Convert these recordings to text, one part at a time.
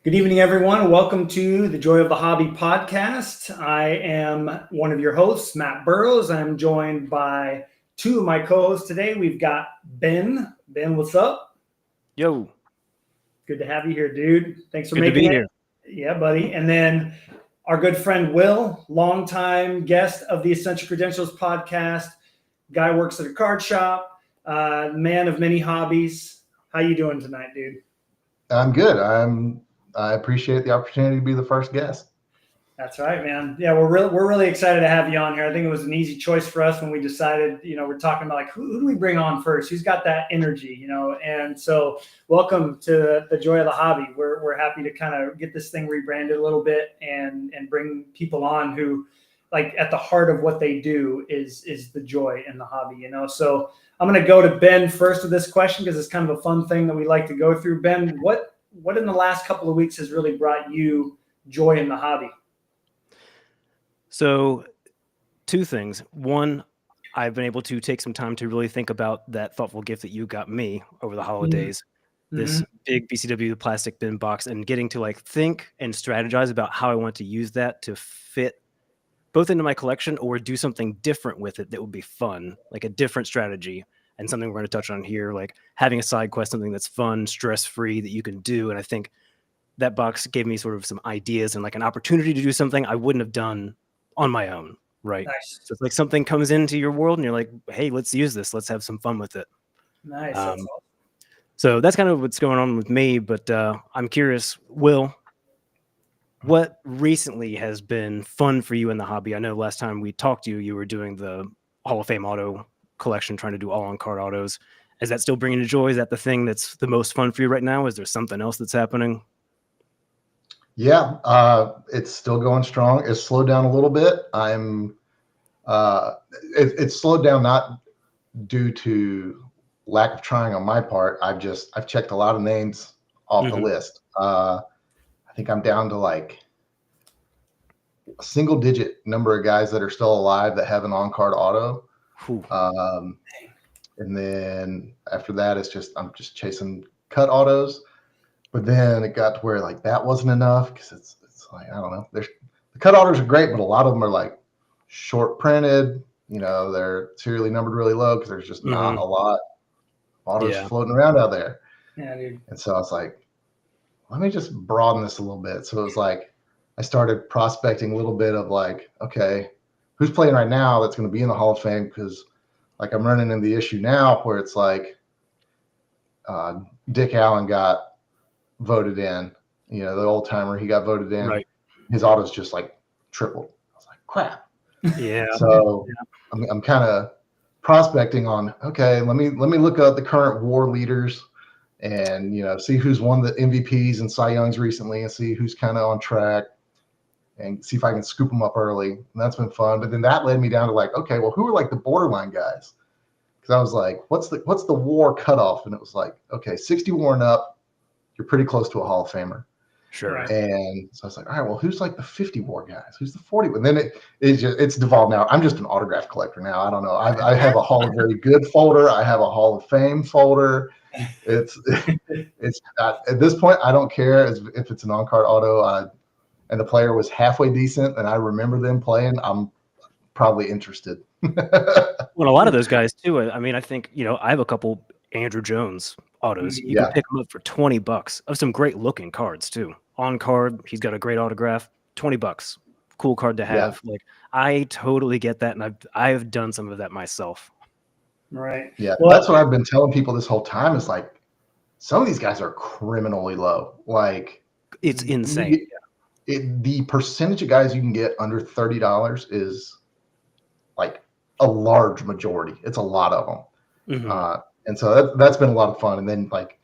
Good evening, everyone. Welcome to the Joy of the Hobby podcast. I am one of your hosts, Matt Burrows. I'm joined by two of my co-hosts today. We've got Ben. Ben, what's up? Yo, Good to have you here, dude. Thanks for good to making be it. here. Yeah, buddy. And then our good friend Will, longtime guest of the Essential Credentials podcast. Guy works at a card shop, man of many hobbies. How you doing tonight, dude? I'm good. I appreciate the opportunity to be the first guest. That's right, man. Yeah, we're really excited to have you on here. I think it was an easy choice for us when we decided, we're talking about like who do we bring on first? Who's got that energy, And so, welcome to the Joy of the Hobby. We're happy to kind of get this thing rebranded a little bit and bring people on who, like, at the heart of what they do is the joy in the hobby, So I'm going to go to Ben first with this question because it's kind of a fun thing that we like to go through. Ben, what in the last couple of weeks has really brought you joy in the hobby? So, two things. One, I've been able to take some time to really think about that thoughtful gift that you got me over the holidays. This big BCW plastic bin box, and getting to like think and strategize about how I want to use that to fit both into my collection or do something different with it that would be fun, like a different strategy. And something we're going to touch on here, like having a side quest, something that's fun, stress-free that you can do. And I think that box gave me sort of some ideas and like an opportunity to do something I wouldn't have done on my own, right? Nice. So it's like something comes into your world and you're like, hey, let's use this. Let's have some fun with it. Nice. That's awesome. So that's kind of what's going on with me. But I'm curious, Will, what recently has been fun for you in the hobby? I know last time we talked to you, you were doing the Hall of Fame auto collection, trying to do all on card autos. Is that still bringing you joy? Is that the thing that's the most fun for you right now? Is there something else that's happening? Yeah, it's still going strong. It's slowed down a little bit. It's slowed down not due to lack of trying on my part. I've checked a lot of names off the list. I think I'm down to like a single digit number of guys that are still alive that have an on-card auto. And then after that, I'm just chasing cut autos. But then it got to where like that wasn't enough because it's like, I don't know. The cut autos are great, but a lot of them are like short printed. They're serially numbered really low because there's just not a lot of autos floating around out there. Yeah, dude. And so I was like, let me just broaden this a little bit. So it was like I started prospecting a little bit of like, okay, who's playing right now that's going to be in the Hall of Fame? Because like I'm running into the issue now where it's like Dick Allen got voted in, the old timer, he got voted in. Right. His auto's just like tripled. I was like, crap. Yeah. So I'm kind of prospecting on, okay, let me look up the current war leaders and, see who's won the MVPs and Cy Youngs recently and see who's kind of on track and see if I can scoop them up early. And that's been fun. But then that led me down to like, okay, well, who are like the borderline guys? Because I was like, what's the war cutoff? And it was like, okay, 60 war and up, you're pretty close to a Hall of Famer. Sure. And so I was like, all right, well, who's like the 50 war guys? Who's the 40? And then it's devolved now. I'm just an autograph collector now. I don't know. I have a Hall of Very Good folder. I have a Hall of Fame folder. It's at this point, I don't care if it's an on-card auto and the player was halfway decent and I remember them playing, I'm probably interested. Well, a lot of those guys too. I mean, I think, I have a couple Andrew Jones autos. You can pick them up for $20 of some great looking cards too. On card, he's got a great autograph. $20, cool card to have. Like, I totally get that, and I've done some of that myself. Right. Yeah, well, that's what I've been telling people this whole time. Is like some of these guys are criminally low. Like it's insane. The percentage of guys you can get under $30 is like a large majority. It's a lot of them. And so that's been a lot of fun. And then like,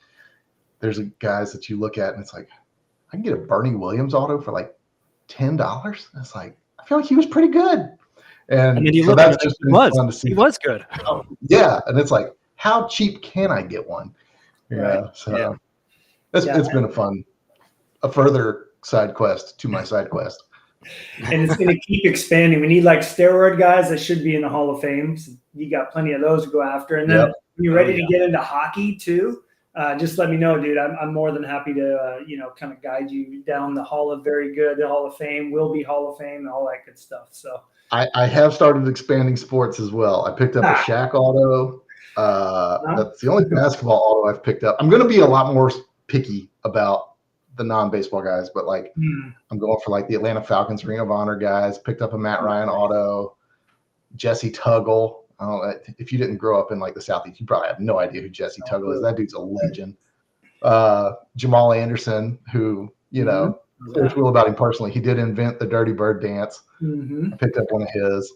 there's guys that you look at and it's like, I can get a Bernie Williams auto for like $10. And it's like, I feel like he was pretty good. And so that's just been fun to see. He was good. Yeah. And it's like, how cheap can I get one? Yeah. So it's been a further side quest to my side quest. And it's going to keep expanding. We need like steroid guys that should be in the Hall of Fame. So you got plenty of those to go after. And then you're ready to get into hockey too. just let me know, dude. I'm more than happy to, kind of guide you down the Hall of Very Good, the Hall of Fame, will be Hall of Fame, and all that good stuff. So I have started expanding sports as well. I picked up a Shaq auto. That's the only basketball auto I've picked up. I'm going to be a lot more picky about the non-baseball guys, but I'm going for like the Atlanta Falcons Ring of Honor guys. Picked up a Matt Ryan auto, Jesse Tuggle. I don't know, if you didn't grow up in like the Southeast, you probably have no idea who Jesse Tuggle is. That dude's a legend. Jamal Anderson, who, there's real about him personally. He did invent the Dirty Bird dance. I picked up one of his.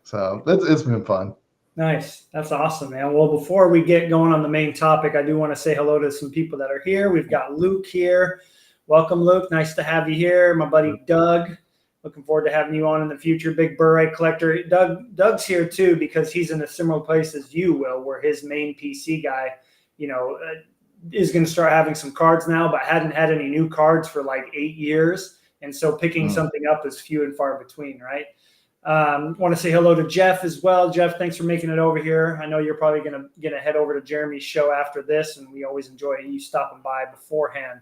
So it's been fun. Nice. That's awesome, man. Well, before we get going on the main topic, I do want to say hello to some people that are here. We've got Luke here. Welcome, Luke. Nice to have you here. My buddy Doug. Looking forward to having you on in the future. Big Beret collector. Doug's here too because he's in a similar place as you, Will, where his main PC guy, is going to start having some cards now, but hadn't had any new cards for like 8 years. And so picking something up is few and far between, right? Want to say hello to Jeff as well. Jeff, thanks for making it over here. I know you're probably going to head over to Jeremy's show after this, and we always enjoy you stopping by beforehand.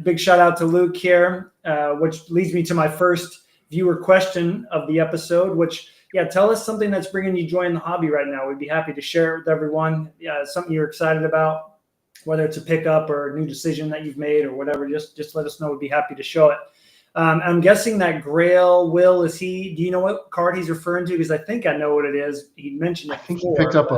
Big shout out to Luke here, which leads me to my first viewer question of the episode, which, tell us something that's bringing you joy in the hobby right now. We'd be happy to share it with everyone. Something you're excited about, whether it's a pickup or a new decision that you've made or whatever, just let us know. We'd be happy to show it. I'm guessing that Grail, Will, do you know what card he's referring to? Because I think I know what it is. He mentioned it I think before, he picked up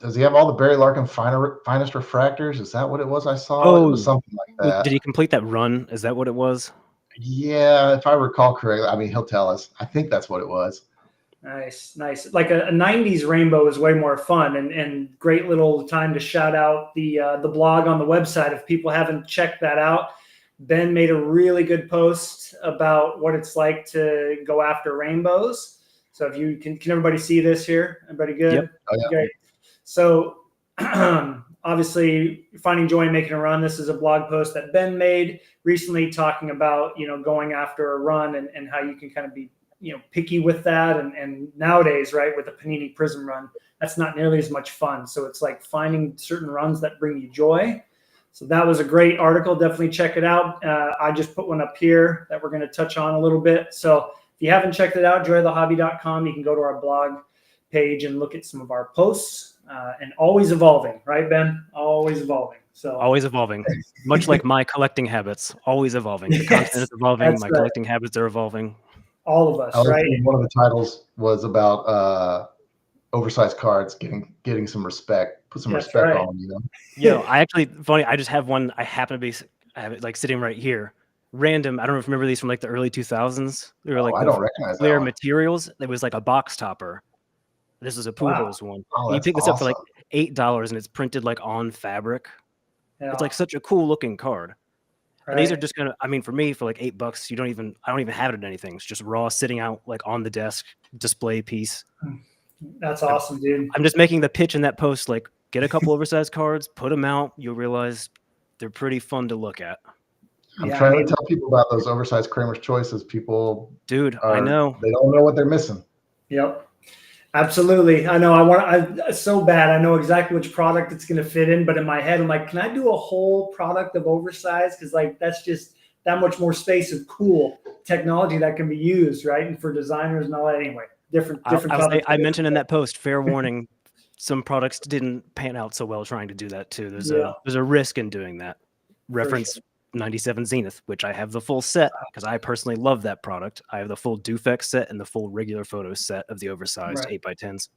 does he have all the Barry Larkin finest refractors? Is that what it was I saw? Oh, it was something like that. Did he complete that run? Is that what it was? Yeah, if I recall correctly. I mean, he'll tell us. I think that's what it was. Nice. Like a 90s rainbow is way more fun and great little time to shout out the blog on the website. If people haven't checked that out, Ben made a really good post about what it's like to go after rainbows. So if you can everybody see this here? Everybody good? Yep. Oh, yeah. Great. So obviously finding joy in making a run. This is a blog post that Ben made recently talking about, going after a run and how you can kind of be, picky with that. And nowadays, right, with the Panini Prism run, that's not nearly as much fun. So it's like finding certain runs that bring you joy. So that was a great article. Definitely check it out. I just put one up here that we're going to touch on a little bit. So if you haven't checked it out, joyofthehobby.com, you can go to our blog page and look at some of our posts. And always evolving, right, Ben? Always evolving. So always evolving, much like my collecting habits, always evolving. The content is evolving. My collecting habits are evolving. All of us, right? One of the titles was about oversized cards getting some respect. Put some respect on them, I actually funny. I just have one. I have it like sitting right here. Random. I don't know if you remember these from like the early 2000s. They were like I don't recognize clear that one. materials. It was like a box topper. This is a Pujols one. Oh, you pick this up for like $8, and it's printed like on fabric. Yeah. It's like such a cool looking card. Right. And these are just gonna. I mean, for me, for like $8, I don't even have it in anything. It's just raw, sitting out like on the desk, display piece. That's awesome, dude. I'm just making the pitch in that post. Like, get a couple oversized cards, put them out. You'll realize they're pretty fun to look at. I'm trying to tell people about those oversized Kramer's Choices. People, I know they don't know what they're missing. Yep. Absolutely. I know. I so bad. I know exactly which product it's going to fit in, but in my head, I'm like, can I do a whole product of oversized? Because like that's just that much more space of cool technology that can be used, right? And for designers and all that. Anyway, different. I mentioned in that post, fair warning, some products didn't pan out so well trying to do that too. There's a risk in doing that. Reference 97 Zenith, which I have the full set because I personally love that product. I have the full Dufex set and the full regular photo set of the oversized 8x10s.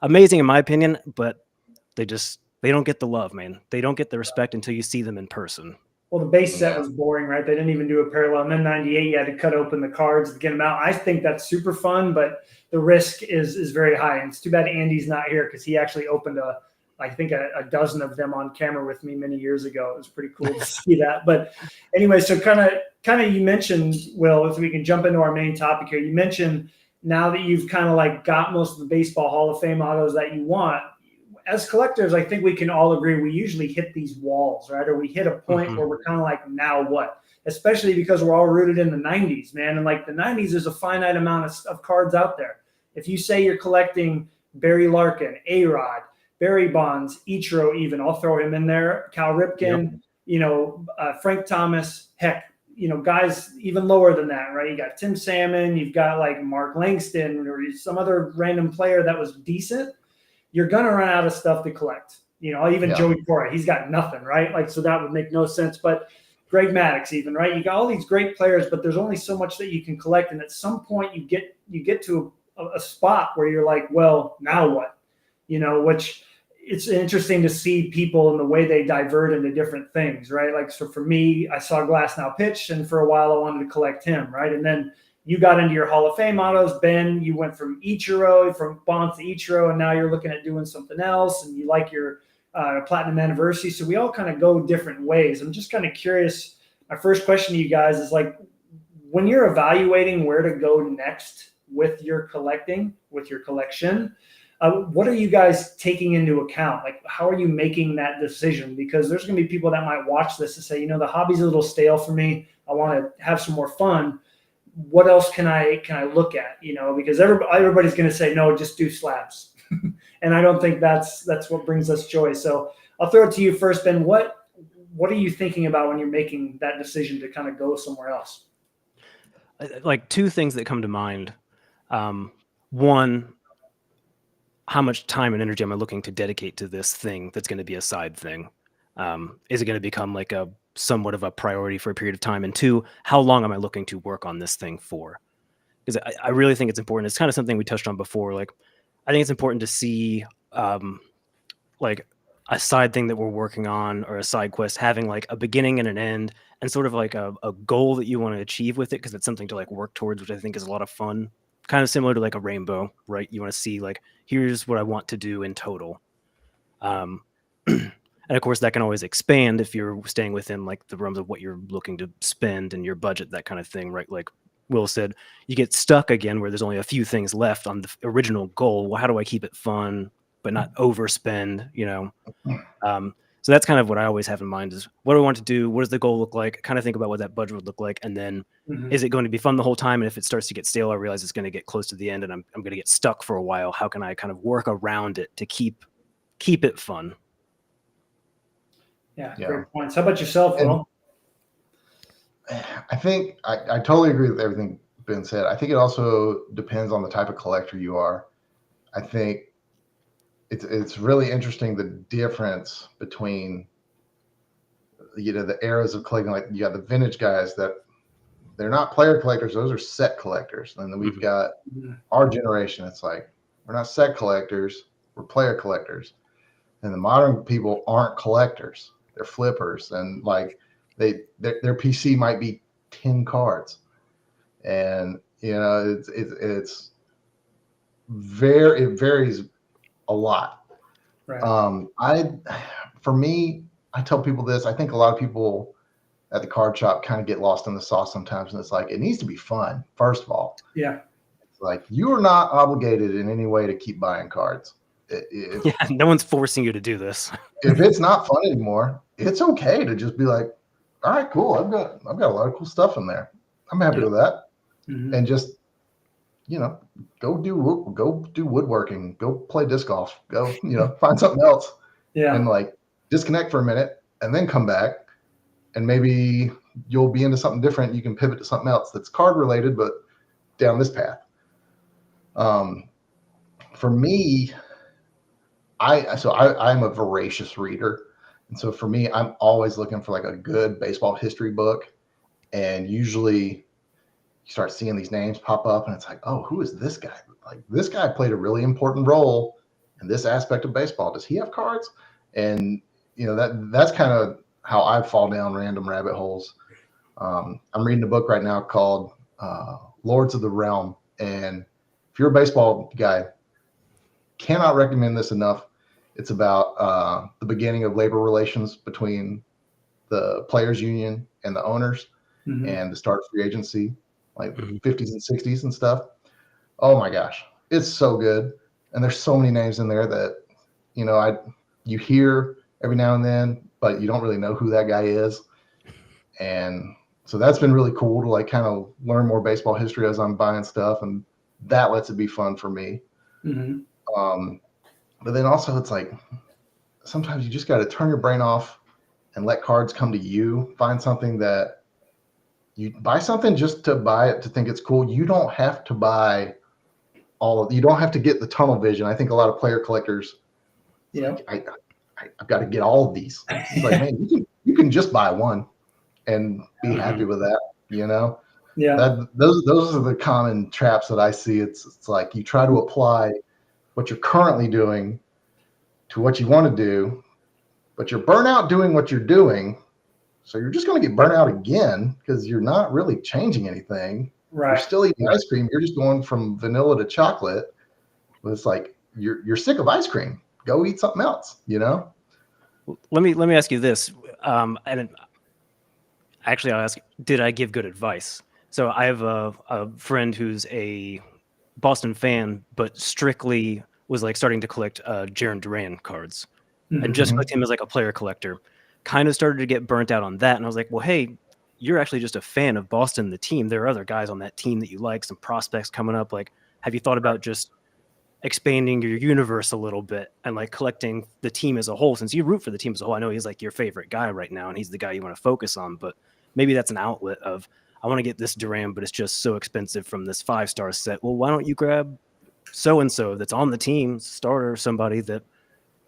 Amazing in my opinion, but they don't get the love, man. They don't get the respect until you see them in person. Well, the base set was boring, right? They didn't even do a parallel. And then 98, you had to cut open the cards to get them out. I think that's super fun, but the risk is very high. And it's too bad Andy's not here because he actually opened I think a dozen of them on camera with me many years ago. It was pretty cool to see that. But anyway, so kind of you mentioned, Will, if we can jump into our main topic here, you mentioned now that you've kind of like got most of the baseball Hall of Fame autos that you want, as collectors, I think we can all agree we usually hit these walls, right? Or we hit a point where we're kind of like, now what? Especially because we're all rooted in the 90s, man. And like the 90s, there's a finite amount of cards out there. If you say you're collecting Barry Larkin, A-Rod, Barry Bonds, Ichiro, even I'll throw him in there. Cal Ripken, Frank Thomas, heck, guys even lower than that, right? You got Tim Salmon, you've got like Mark Langston or some other random player that was decent. You're gonna run out of stuff to collect. Even Joey Cora, he's got nothing, right? Like, so that would make no sense. But Greg Maddux, even, right? You got all these great players, but there's only so much that you can collect, and at some point you get to a spot where you're like, well, now what? Which it's interesting to see people and the way they divert into different things, right? Like, so for me, I saw Glasnow pitch, and for a while I wanted to collect him, right? And then you got into your Hall of Fame autos, Ben. You went from Bonds to Ichiro, and now you're looking at doing something else, and you like your platinum anniversary. So we all kind of go different ways. I'm just kind of curious. My first question to you guys is like, when you're evaluating where to go next with your collection, what are you guys taking into account? Like, how are you making that decision? Because there's going to be people that might watch this and say, the hobby's a little stale for me. I want to have some more fun. What else can I look at? Because everybody's going to say, no, just do slabs. And I don't think that's what brings us joy. So I'll throw it to you first, Ben. What are you thinking about when you're making that decision to kind of go somewhere else? Like, two things that come to mind. One, how much time and energy am I looking to dedicate to this thing that's going to be a side thing? Is it going to become like a somewhat of a priority for a period of time? And two, how long am I looking to work on this thing for? Because I really think it's important. It's kind of something we touched on before. Like, I think it's important to see like a side thing that we're working on, or a side quest having like a beginning and an end, and sort of like a goal that you want to achieve with it, because it's something to like work towards, which I think is a lot of fun. Kind of similar to like a rainbow, right? You want to see like, here's what I want to do in total. And of course that can always expand if you're staying within like the realms of what you're looking to spend and your budget, that kind of thing, right? Like Will said, you get stuck again where there's only a few things left on the original goal. Well, how do I keep it fun but not overspend? So that's kind of what I always have in mind, is what do I want to do? What does the goal look like? Kind of think about what that budget would look like. And then is it going to be fun the whole time? And if it starts to get stale, I realize it's going to get close to the end and I'm going to get stuck for a while. How can I kind of work around it to keep it fun? Yeah. Great points. How about yourself, Will? I think I totally agree with everything Ben said. I think it also depends on the type of collector you are. I think it's really interesting, the difference between the eras of collecting. Like, you got the vintage guys that they're not player collectors; those are set collectors. And then we've got our generation. It's like, we're not set collectors; we're player collectors. And the modern people aren't collectors; they're flippers, and like their PC might be 10 cards, and it varies a lot. Right. For me, I tell people this. I think a lot of people at the card shop kind of get lost in the sauce sometimes, and it's like, it needs to be fun. First of all, yeah, it's like, you are not obligated in any way to keep buying cards. No one's forcing you to do this. If it's not fun anymore, it's okay to just be like, all right, cool. I've got a lot of cool stuff in there. I'm happy with that, and just go do woodworking, go play disc golf, go find something else, and like disconnect for a minute, and then come back, and maybe you'll be into something different. You can pivot to something else that's card related, but down this path. For me, I'm a voracious reader. And so for me, I'm always looking for like a good baseball history book. And usually you start seeing these names pop up and it's like, oh, who is this guy? Like, this guy played a really important role in this aspect of baseball. Does he have cards? And that's kind of how I fall down random rabbit holes. I'm reading a book right now called Lords of the Realm. And if you're a baseball guy, cannot recommend this enough. It's about the beginning of labor relations between the players union and the owners, and the start of free agency, like 50s and 60s and stuff. Oh my gosh, it's so good. And there's so many names in there that, you hear every now and then, but you don't really know who that guy is. And so that's been really cool to like kind of learn more baseball history as I'm buying stuff, and that lets it be fun for me. But then also it's like sometimes you just got to turn your brain off and let cards come to you. Find something that you buy something just to buy it, to think it's cool. You don't have to buy you don't have to get the tunnel vision. I think a lot of player collectors, I've got to get all of these. It's like, man, you can just buy one and be happy with that, Yeah. Those are the common traps that I see. It's like you try to apply what you're currently doing to what you want to do, but you're burnt out doing what you're doing. So you're just going to get burnt out again because you're not really changing anything. Right. You're still eating ice cream. You're just going from vanilla to chocolate. But it's like you're sick of ice cream. Go eat something else, Let me ask you this. And actually, I'll ask, did I give good advice? So I have a friend who's a Boston fan, but strictly was like starting to collect Jaron Duran cards and just collect him as like a player collector. Kind of started to get burnt out on that. And I was like, well, hey, you're actually just a fan of Boston, the team. There are other guys on that team that you like, some prospects coming up. Like, have you thought about just expanding your universe a little bit and like collecting the team as a whole? Since you root for the team as a whole, I know he's like your favorite guy right now and he's the guy you want to focus on, but maybe that's an outlet of, I want to get this Duran, but it's just so expensive from this 5-star set. Well, why don't you grab so-and-so that's on the team, starter, somebody that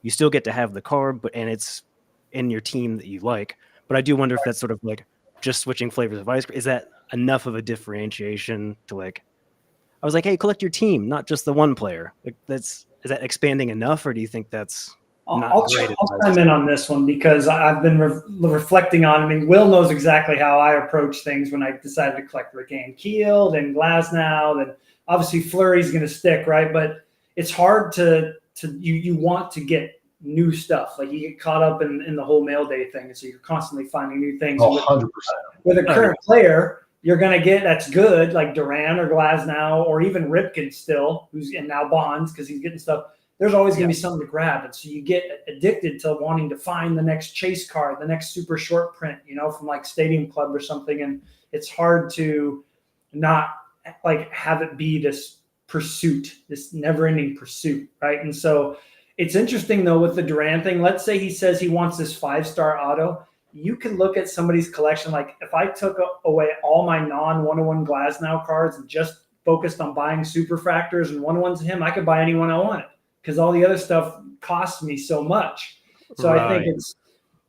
you still get to have the card, and it's in your team that you like. But I do wonder if that's sort of like just switching flavors of ice cream. Is that enough of a differentiation to like, I was like, hey, collect your team, not just the one player. Like is that expanding enough, or do you think that's I'll chime in on this one because I've been reflecting on. I mean, Will knows exactly how I approach things when I decided to collect Ripken, Keel, then Glasnow, then obviously Fleury's going to stick, right? But it's hard you want to get new stuff. Like you get caught up in the whole mail day thing, and so you're constantly finding new things. 100%. With a current player, you're going to get that's good, like Duran or Glasnow or even Ripken still, who's in now Bonds because he's getting stuff. There's always going to be something to grab. And so you get addicted to wanting to find the next chase card, the next super short print, from like Stadium Club or something. And it's hard to not like have it be this pursuit, this never ending pursuit. Right. And so it's interesting though, with the Duran thing, let's say he says he wants this 5-star auto. You can look at somebody's collection. Like if I took away all my non-101 Glasnow cards and just focused on buying superfractors and 101s of him, I could buy anyone I wanted, because all the other stuff costs me so much. So I think it's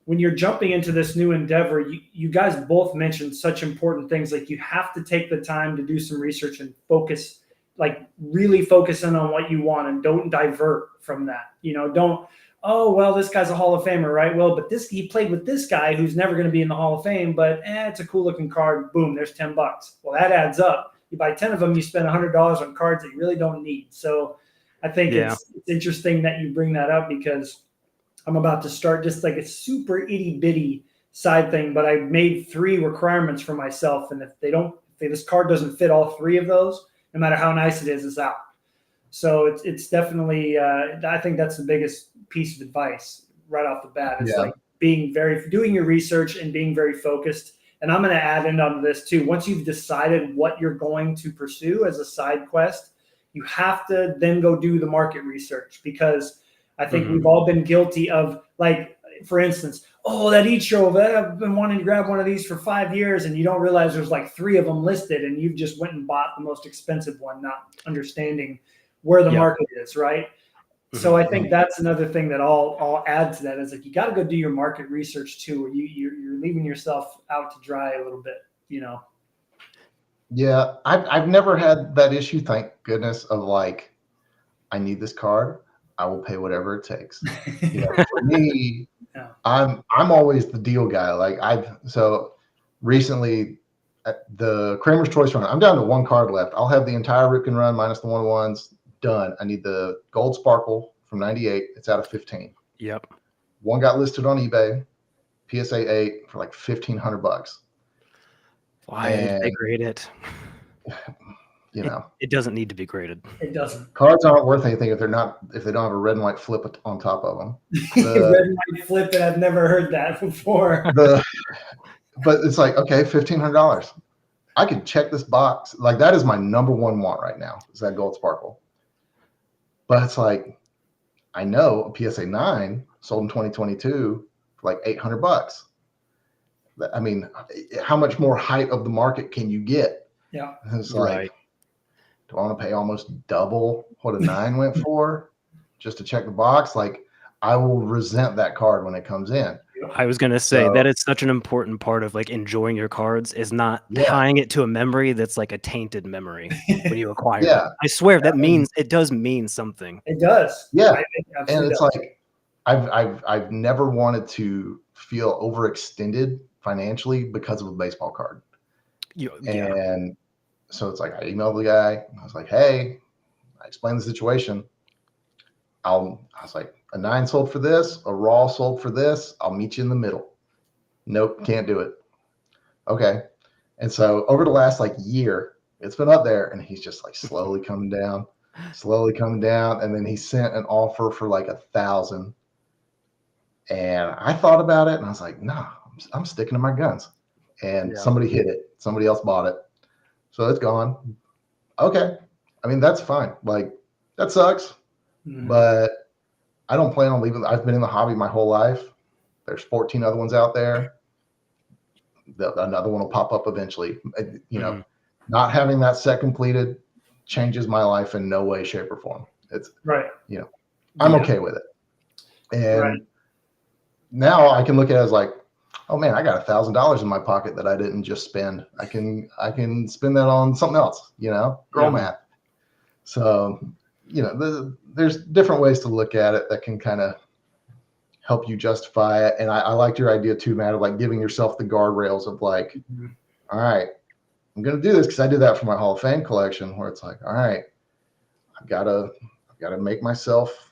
when you're jumping into this new endeavor, you guys both mentioned such important things. Like you have to take the time to do some research and focus, like really focus in on what you want and don't divert from that. Don't, oh, well, this guy's a Hall of Famer, right? Well, but he played with this guy who's never going to be in the Hall of Fame, but it's a cool looking card. Boom, there's $10. Well, that adds up. You buy 10 of them, you spend $100 on cards that you really don't need. So I think it's interesting that you bring that up, because I'm about to start just like a super itty bitty side thing, but I made 3 requirements for myself. And if this card doesn't fit all 3 of those, no matter how nice it is, it's out. So it's definitely, I think that's the biggest piece of advice right off the bat. It's like doing your research and being very focused. And I'm going to add in on this too. Once you've decided what you're going to pursue as a side quest, you have to then go do the market research, because I think we've all been guilty of, like, for instance, that Ichiro, I've been wanting to grab one of these for 5 years, and you don't realize there's like 3 of them listed, and you've just went and bought the most expensive one, not understanding where the market is, right? So I think that's another thing that I'll add to that is like you got to go do your market research too, or you're leaving yourself out to dry a little bit, Yeah, I've never had that issue, thank goodness, of like, I need this card, I will pay whatever it takes. For me, I'm always the deal guy. Like so recently at the Kramer's Choice run, I'm down to 1 card left. I'll have the entire Ripken run minus the 101s done. I need the gold sparkle from 98. It's out of 15. Yep. One got listed on eBay, PSA 8 for like $1,500. Why did they grade it? It doesn't need to be graded. It doesn't. Cards aren't worth anything if they don't have a red and white flip on top of them. Red and white flip, and I've never heard that before. But it's like, okay, $1,500. I could check this box. Like, that is my number 1 want right now, is that gold sparkle. But it's like, I know a PSA 9 sold in 2022 for like $800. I mean, how much more height of the market can you get? Yeah. It's like, Right. do I want to pay almost double what a 9 went for just to check the box? Like, I will resent that card when it comes in. I was going to say So- that is such an important part of like enjoying your cards is not Yeah. tying it to a memory that's like a tainted memory when you acquire Yeah. it. I swear that means it does mean something. It does. Yeah. It And absolutely it's does. like, I've never wanted to feel overextended financially because of a baseball card. Yeah. And so it's like, I emailed the guy. I was like, hey, I explained the situation. I was like, a 9 sold for this, a raw sold for this. I'll meet you in the middle. Nope, can't do it. Okay. And so over the last like year, it's been up there, and he's just like slowly coming down. And then he sent an offer for like 1,000. And I thought about it, and I was like, no, I'm sticking to my guns. And somebody hit it. Somebody else bought it. So it's gone. Okay. I mean, that's fine. Like, that sucks. Mhm. But I don't plan on leaving. I've been in the hobby my whole life. There's 14 other ones out there. Another one will pop up eventually. You know, not having that set completed changes my life in no way, shape, or form. It's right. You know, I'm okay with it. And now I can look at it as like, oh man, I got $1,000 in my pocket that I didn't just spend. I can spend that on something else. You know, girl math. So, you know, there's different ways to look at it that can kind of help you justify it. And I liked your idea too, Matt, of like giving yourself the guardrails of like, all right, I'm going to do this because I did that for my Hall of Fame collection, where it's like, all right, I've got to make myself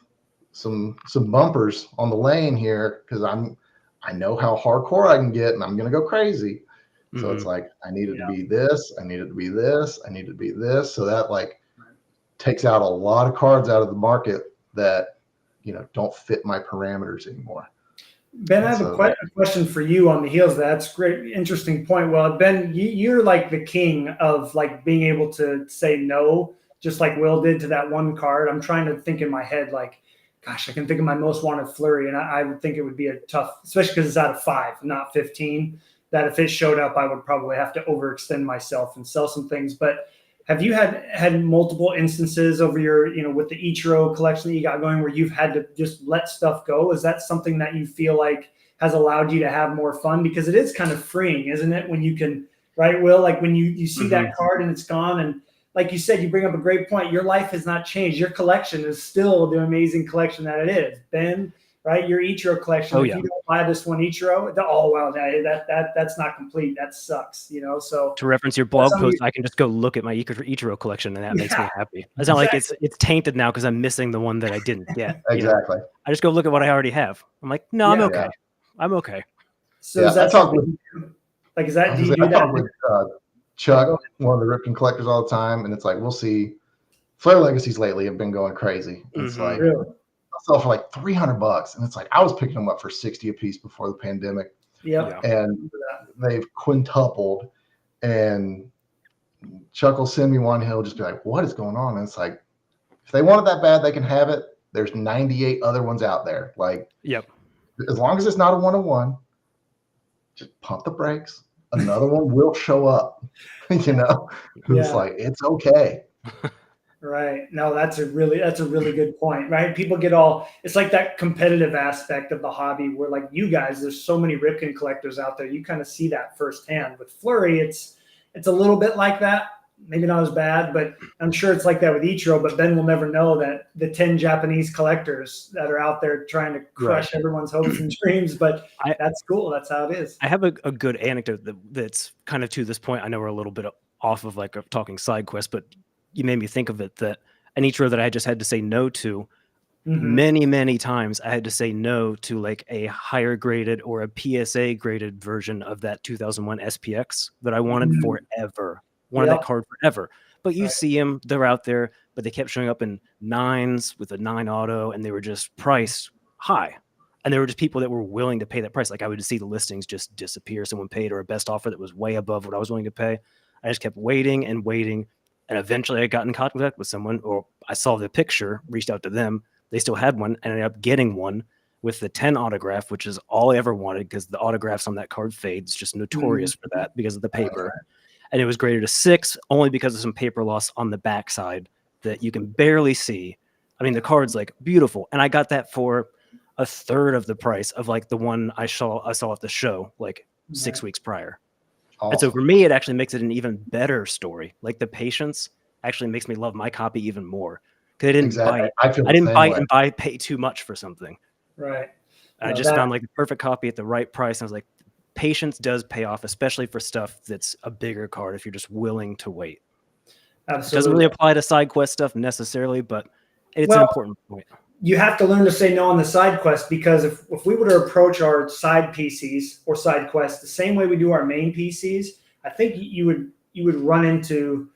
some bumpers on the lane here because I know how hardcore I can get, and I'm going to go crazy. So it's like, I needed to be this, I needed to be this, I needed to be this. So that like takes out a lot of cards out of the market that, you know, don't fit my parameters anymore. Ben, I have a question for you on the heels of that. That's a great, interesting point. Well, Ben, you're like the king of like being able to say no, just like Will did to that one card. I'm trying to think in my head, like, gosh, I can think of my most wanted Flurry, and I would think it would be a tough, especially because it's out of 5, not 15, that if it showed up, I would probably have to overextend myself and sell some things. But have you had multiple instances over your, you know, with the Ichiro collection that you got going where you've had to just let stuff go? Is that something that you feel like has allowed you to have more fun? Because it is kind of freeing, isn't it? When you can, right, Will, like when you see that card and it's gone, and like you said, you bring up a great point. Your life has not changed. Your collection is still the amazing collection that it is. Ben, right, your Ichiro collection. If you don't buy this one Ichiro, oh well, that's not complete. That sucks, you know. So to reference your blog post, I can just go look at my Ichiro collection, and that makes me happy. It's not like it's tainted now because I'm missing the one that I didn't get. Exactly. You know? I just go look at what I already have. I'm like, no, I'm okay. I'm okay. So is that something? Like, is that? Do you do that? I talk with Chuck, one of the Ripken collectors, all the time, and it's like, we'll see. Flare Legacies lately have been going crazy. It's like, I sell for like $300, and it's like I was picking them up for 60 a piece before the pandemic. And they've quintupled. And Chuck will send me one. He'll just be like, "What is going on?" And it's like, if they want it that bad, they can have it. There's 98 other ones out there. Like, as long as it's not a 1-on-1, just pump the brakes. Another one will show up. You know, it's like, it's okay. Right. No, that's a really good point, right? People get all, it's like that competitive aspect of the hobby where like you guys, there's so many Ripken collectors out there. You kind of see that firsthand. With Flurry, it's a little bit like that. Maybe not as bad, but I'm sure it's like that with Ichiro. But Ben will never know that the 10 Japanese collectors that are out there trying to crush everyone's hopes and dreams. But that's cool. That's how it is. I have a good anecdote that's kind of to this point. I know we're a little bit off of like talking side quest, but you made me think of it, that an Ichiro that I just had to say no to many times. I had to say no to like a higher graded or a PSA graded version of that 2001 SPX that I wanted forever. Wanted that card forever. But you see them, they're out there, but they kept showing up in 9s with a 9 auto, and they were just priced high. And there were just people that were willing to pay that price. Like I would just see the listings just disappear. Someone paid or a best offer that was way above what I was willing to pay. I just kept waiting and waiting. And eventually I got in contact with someone, or I saw the picture, reached out to them, They still had one, and I ended up getting one with the 10 autograph, which is all I ever wanted because the autographs on that card fades, just notorious for that because of the paper. And it was graded a 6 only because of some paper loss on the backside that you can barely see. I mean, the card's like beautiful, and I got that for a third of the price of like the one I saw at the show like 6 weeks prior. Awesome. And so for me, it actually makes it an even better story. Like the patience actually makes me love my copy even more because I didn't Exactly. buy and pay too much for something. Right. I just found like the perfect copy at the right price. And I was like, patience does pay off, especially for stuff that's a bigger card if you're just willing to wait. Absolutely. It doesn't really apply to side quest stuff necessarily, but it's an important point. You have to learn to say no on the side quest, because if we were to approach our side PCs or side quests the same way we do our main PCs, I think you would run into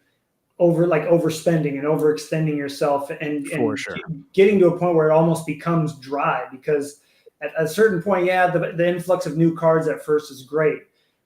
overspending and overextending yourself and getting to a point where it almost becomes dry, because at a certain point, the influx of new cards at first is great,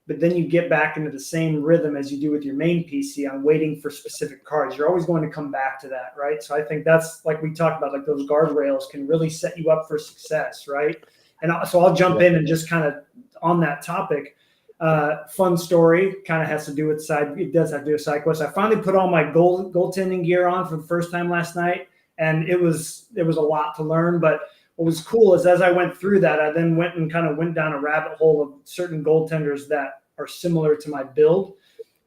but then you get back into the same rhythm as you do with your main PC on waiting for specific cards. You're always going to come back to that, right? So I think that's, like we talked about, like those guardrails can really set you up for success, right? And so I'll jump in and just kind of on that topic. Fun story, kind of has to do with it does have to do with side quests. I finally put all my goaltending gear on for the first time last night, and it was a lot to learn, but what was cool is as I went through that, I then went down a rabbit hole of certain goaltenders that are similar to my build.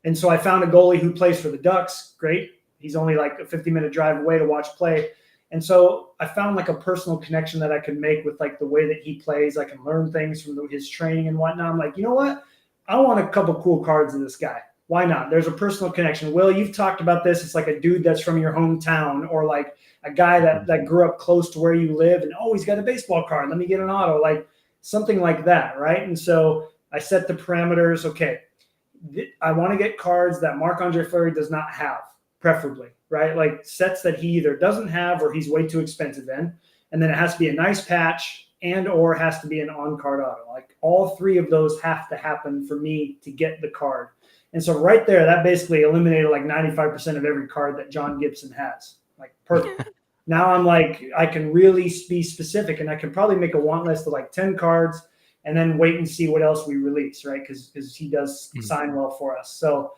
And so I found a goalie who plays for the Ducks. Great. He's only like a 50-minute drive away to watch play. And so I found like a personal connection that I could make with like the way that he plays. I can learn things from his training and whatnot. I'm like, you know what? I want a couple cool cards of this guy. Why not? There's a personal connection. Will, you've talked about this. It's like a dude that's from your hometown, or like a guy that grew up close to where you live, and he's got a baseball card. Let me get an auto, like something like that, right? And so I set the parameters. Okay, I want to get cards that Marc-Andre Fleury does not have, preferably, right? Like sets that he either doesn't have or he's way too expensive in. And then it has to be a nice patch and or has to be an on-card auto. Like all three of those have to happen for me to get the card. And so right there, that basically eliminated like 95% of every card that John Gibson has. Like perfect. Now I'm like, I can really be specific, and I can probably make a want list of like 10 cards and then wait and see what else we release, right? Because he does sign well for us. So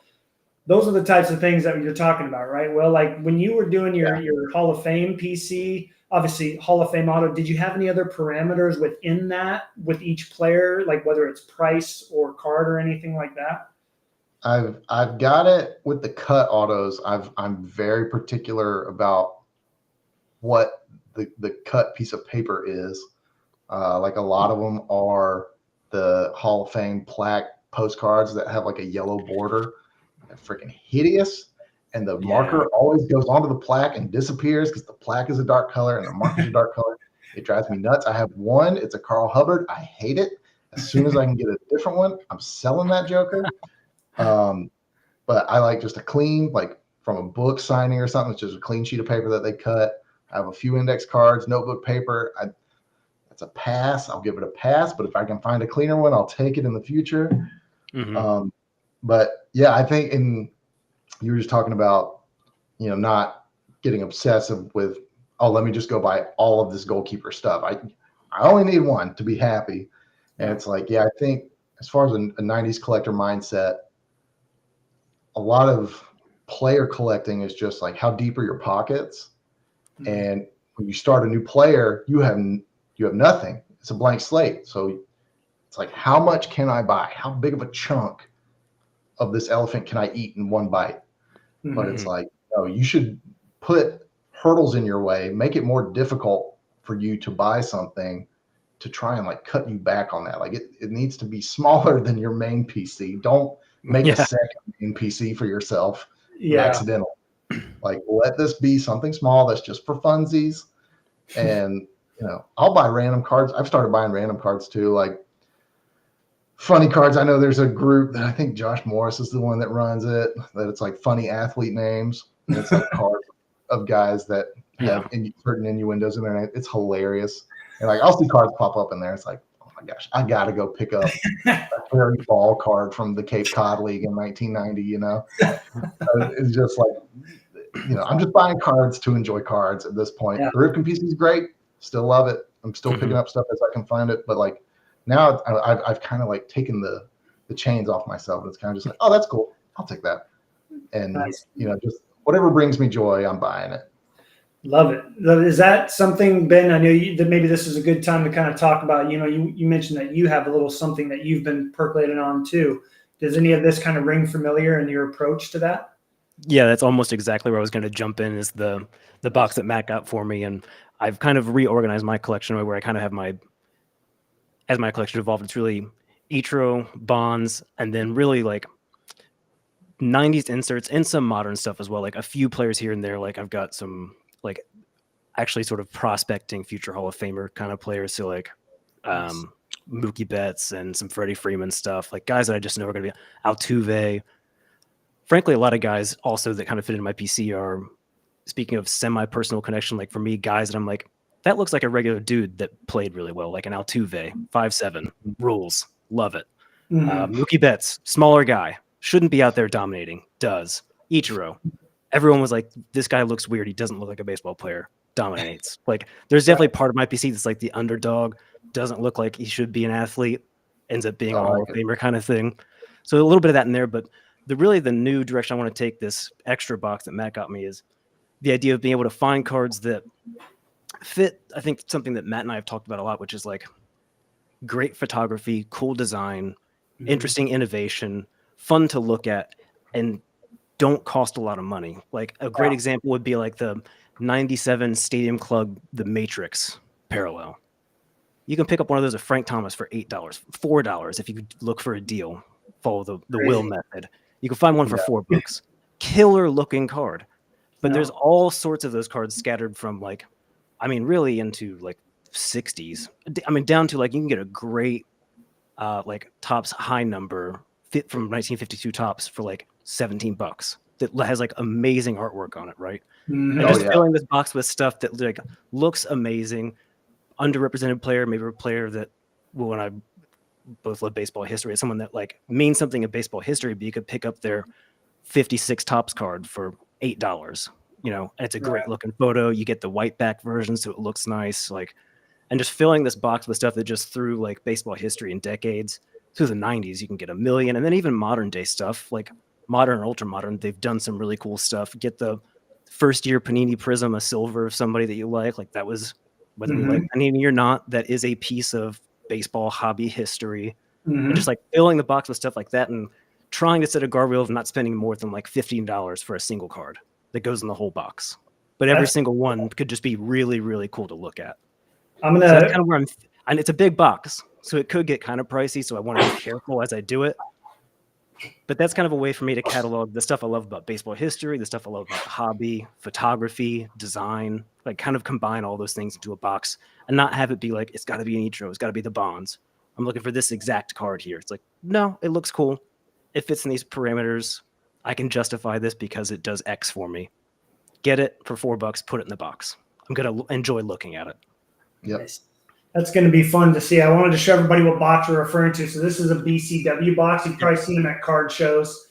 those are the types of things that you're talking about, right? Well, like when you were doing your Hall of Fame PC, obviously Hall of Fame auto, did you have any other parameters within that with each player, like whether it's price or card or anything like that? I've got it with the cut autos. I'm very particular about what the cut piece of paper is. Like a lot of them are the Hall of Fame plaque postcards that have like a yellow border. They're freaking hideous. And the marker always goes onto the plaque and disappears because the plaque is a dark color and the marker is a dark color. It drives me nuts. I have one. It's a Carl Hubbard. I hate it. As soon as I can get a different one, I'm selling that joker. But I like just a clean, like from a book signing or something. It's just a clean sheet of paper that they cut. I have a few index cards, notebook paper. That's a pass. I'll give it a pass. But if I can find a cleaner one, I'll take it in the future. Mm-hmm. But yeah, I think you were just talking about, not getting obsessive with, let me just go buy all of this goalkeeper stuff. I only need one to be happy. And it's like, I think as far as a 90s collector mindset, a lot of player collecting is just like, how deep are your pockets? Mm-hmm. And when you start a new player, you have nothing. It's a blank slate. So it's like, how much can I buy? How big of a chunk of this elephant can I eat in one bite? Mm-hmm. But it's like, no, you should put hurdles in your way, make it more difficult for you to buy something to try and like cut you back on that. Like it needs to be smaller than your main PC. Don't make a second main PC for yourself accidentally. Like let this be something small that's just for funsies. And I'll buy random cards. I've started buying random cards too, like funny cards. I know there's a group that I think Josh Morris is the one that runs it, that it's like funny athlete names. And it's like cards of guys that have certain innuendos in there. It's hilarious. And like I'll see cards pop up in there. It's like, oh my gosh, I got to go pick up a Harry Ball card from the Cape Cod League in 1990. It's just like, I'm just buying cards to enjoy cards at this point. Yeah. The Ripken PC is great. Still love it. I'm still picking up stuff as I can find it. But like now I've kind of like taken the chains off myself. It's kind of just like, oh, that's cool. I'll take that. And, Nice. Just whatever brings me joy, I'm buying it. Love it. Is that something, Ben? I know that maybe this is a good time to kind of talk about, you mentioned that you have a little something that you've been percolating on too. Does any of this kind of ring familiar in your approach to that? Yeah, that's almost exactly where I was going to jump in, is the box that Matt got for me. And I've kind of reorganized my collection where I kind of have as my collection evolved, it's really Ichiro, Bonds, and then really like 90s inserts and some modern stuff as well. Like a few players here and there. Like I've got some like actually sort of prospecting future Hall of Famer kind of players. So like Mookie Betts and some Freddie Freeman stuff, like guys that I just know are going to be Altuve. Frankly, a lot of guys also that kind of fit into my PC are, speaking of semi-personal connection, like for me, guys that I'm like, that looks like a regular dude that played really well, like an Altuve, 5'7", rules, love it. Mookie Betts, smaller guy, shouldn't be out there dominating, does. Ichiro, everyone was like, this guy looks weird, he doesn't look like a baseball player, dominates. Like there's definitely part of my PC that's like the underdog, doesn't look like he should be an athlete, ends up being a Hall of Famer kind of thing. So a little bit of that in there, but the new direction I want to take this extra box that Matt got me is the idea of being able to find cards that fit, I think, something that Matt and I have talked about a lot, which is like great photography, cool design, interesting innovation, fun to look at, and don't cost a lot of money. Like a great example would be like the 97 Stadium Club, the Matrix parallel. You can pick up one of those at Frank Thomas for $8, $4 if you look for a deal, follow the will method. You can find one for $4. Killer looking card. But there's all sorts of those cards scattered from like, I mean, really into like 60s. I mean, down to like, you can get a great like Topps high number fit from 1952 Topps for like $17 that has like amazing artwork on it, right? And just filling this box with stuff that like looks amazing, underrepresented player, maybe a player that, well, when I both love baseball history, as someone that like means something in baseball history, but you could pick up their 56 Topps card for $8, and it's a great looking photo. You get the white back version, so it looks nice. Like, and just filling this box with stuff that just through like baseball history and decades through the 90s, you can get a million. And then even modern day stuff, like modern or ultra modern, they've done some really cool stuff. Get the first year Panini Prism, a silver of somebody that you like that was, whether you like Panini or not, that is a piece of baseball hobby history. And just like filling the box with stuff like that and trying to set a guardrail of not spending more than like $15 for a single card that goes in the whole box. But every single one could just be really, really cool to look at. So that's kind of where and it's a big box, so it could get kind of pricey. So I want to be careful as I do it. But that's kind of a way for me to catalog the stuff I love about baseball history, the stuff I love about the hobby, photography, design, like kind of combine all those things into a box and not have it be like, it's got to be an Ichiro, it's got to be the Bonds. I'm looking for this exact card here. It's like, no, it looks cool. It fits in these parameters. I can justify this because it does X for me. Get it for $4, put it in the box. I'm going to enjoy looking at it. Yep. That's going to be fun to see. I wanted to show everybody what box we're referring to. So this is a BCW box. You've probably seen them at card shows.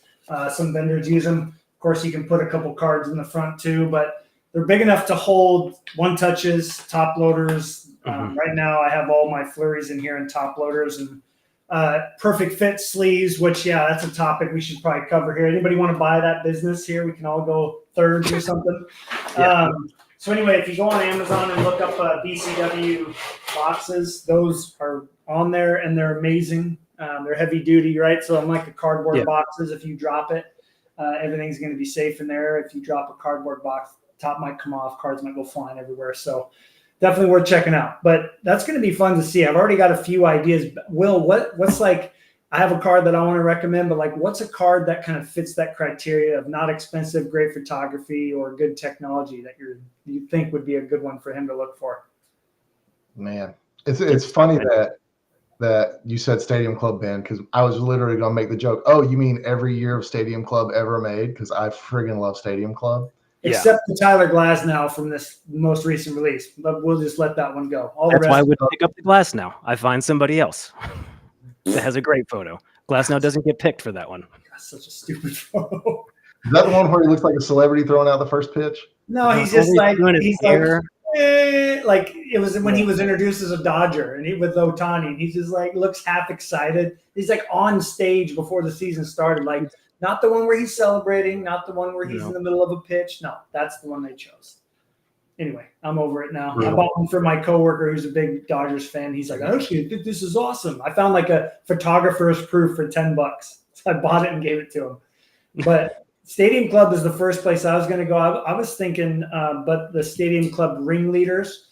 Some vendors use them. Of course, you can put a couple cards in the front too, but they're big enough to hold one touches, top loaders. Right now I have all my flurries in here and top loaders and perfect fit sleeves, which, that's a topic we should probably cover here. Anybody want to buy that business here? We can all go thirds or something. So anyway, if you go on Amazon and look up BCW boxes, those are on there and they're amazing. They're heavy duty, right? So unlike the cardboard boxes, if you drop it, everything's going to be safe in there. If you drop a cardboard box, top might come off, cards might go flying everywhere. So definitely worth checking out. But that's going to be fun to see. I've already got a few ideas. Will, what's like, I have a card that I want to recommend, but like what's a card that kind of fits that criteria of not expensive, great photography or good technology that you think would be a good one for him to look for? Man, it's funny that you said Stadium Club, Ben, because I was literally going to make the joke. Oh, you mean every year of Stadium Club ever made? Because I friggin' love Stadium Club. Except the Tyler Glasnow from this most recent release. But we'll just let that one go. That's why I would pick up the Glasnow. I find somebody else that has a great photo. Glasnow doesn't get picked for that one. That's such a stupid photo. Is that the one where he looks like a celebrity throwing out the first pitch? No, he's just like air. like it was when he was introduced as a Dodger and he with Otani, and he just like looks half excited. He's like on stage before the season started, like not the one where he's celebrating, not the one where he's in the middle of a pitch. No, that's the one they chose. Anyway, I'm over it now. I bought one for my coworker who's a big Dodgers fan. He's like, I actually think this is awesome. I found like a photographer's proof for $10. So I bought it and gave it to him. But Stadium Club is the first place I was going to go. I was thinking, but the Stadium Club ringleaders,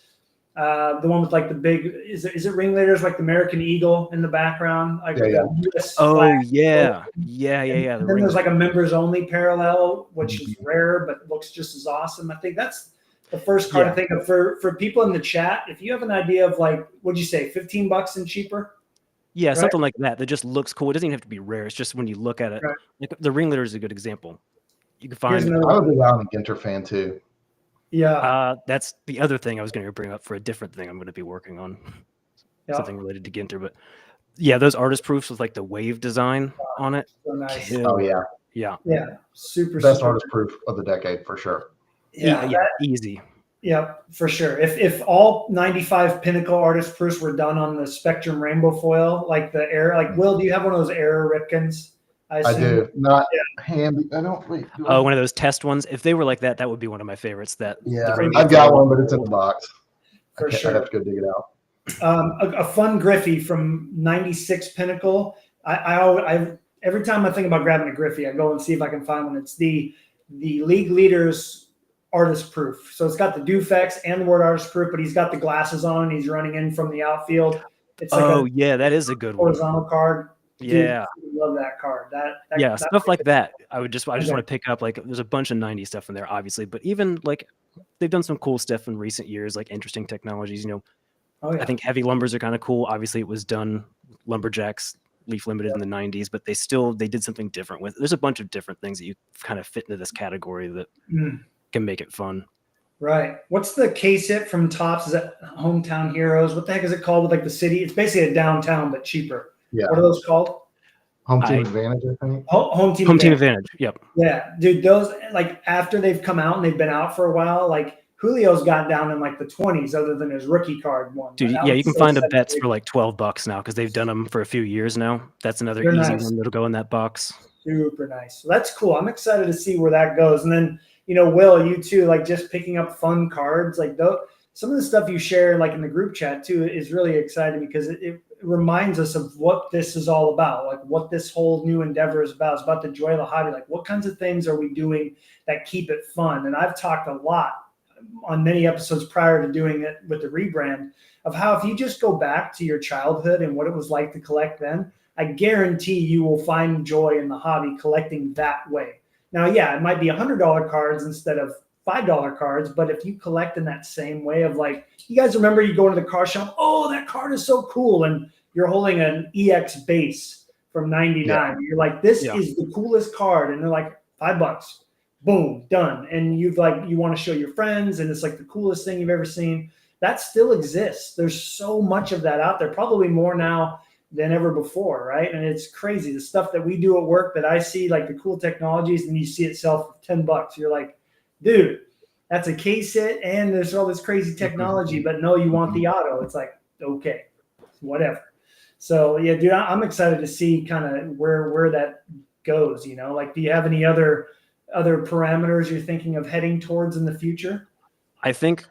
the one with like the big, is it ringleaders like the American Eagle in the background? Like US flag. Yeah. And then there's like a members only parallel, which is rare, but looks just as awesome. I think that's the first card I think of for people in the chat. If you have an idea of like, what'd you say, $15 and cheaper? Yeah, something like that. That just looks cool. It doesn't even have to be rare. It's just when you look at it. Right. Like the ringleader is a good example. You can find. I'm a big Allen Ginter fan too. Yeah. That's the other thing I was going to bring up for a different thing I'm going to be working on. Something related to Ginter, but yeah, those artist proofs with like the wave design on it. So nice. Oh yeah. Yeah. Super. Best artist proof of the decade for sure. Yeah, easy. Yeah, for sure. If all 95 Pinnacle artist proofs were done on the Spectrum Rainbow foil, like the Air, like Will, do you have one of those Air Ripkens? I do. Not handy. I don't. Wait. One of those test ones. If they were like that, that would be one of my favorites. I've got one, but it's in the box. For sure. I have to go dig it out. A fun Griffey from 96 Pinnacle. I every time I think about grabbing a Griffey, I go and see if I can find one. It's the league leaders artist proof. So it's got the Dufex and the word artist proof, but he's got the glasses on and he's running in from the outfield. It's like that is a good horizontal card. Dude, yeah, I love that card. That stuff like that. I just want to pick up. Like, there's a bunch of 90s stuff in there, obviously, but even like they've done some cool stuff in recent years, like interesting technologies. I think heavy lumbers are kind of cool. Obviously, it was done Lumberjacks Leaf Limited in the 90s, but they did something different with. There's a bunch of different things that you kind of fit into this category that can make it fun. Right. What's the case hit from Topps? Is that Hometown Heroes? What the heck is it called with like the city? It's basically a downtown but cheaper. Yeah. What are those called? Home Team Advantage, I think. Home Team Advantage. Yep. Yeah, dude. Those like after they've come out and they've been out for a while, like Julio's got down in like the 20s, other than his rookie card one. Dude, you can find a bets for like $12 now because they've done them for a few years now. That's another easy one that'll go in that box. Super nice. So that's cool. I'm excited to see where that goes. And then Will, you too, like just picking up fun cards, like some of the stuff you share like in the group chat too is really exciting because it reminds us of what this is all about, like what this whole new endeavor is about. It's about the joy of the hobby. Like what kinds of things are we doing that keep it fun? And I've talked a lot on many episodes prior to doing it with the rebrand of how if you just go back to your childhood and what it was like to collect then, I guarantee you will find joy in the hobby collecting that way. Now, yeah, it might be $100 cards instead of $5 cards, but if you collect in that same way of like, you guys remember you go into the car shop, oh, that card is so cool, and you're holding an EX base from 99. Yeah. You're like, this is the coolest card, and they're like $5. Boom, done. And you want to show your friends, and it's like the coolest thing you've ever seen. That still exists. There's so much of that out there, probably more now than ever before, right? And it's crazy. The stuff that we do at work that I see, like the cool technologies, and you see it sell for $10. You're like, dude, that's a case hit, and there's all this crazy technology, but no, you want the auto. It's like, okay, whatever. So yeah, dude, I'm excited to see kind of where that goes. Like, do you have any other parameters you're thinking of heading towards in the future? I think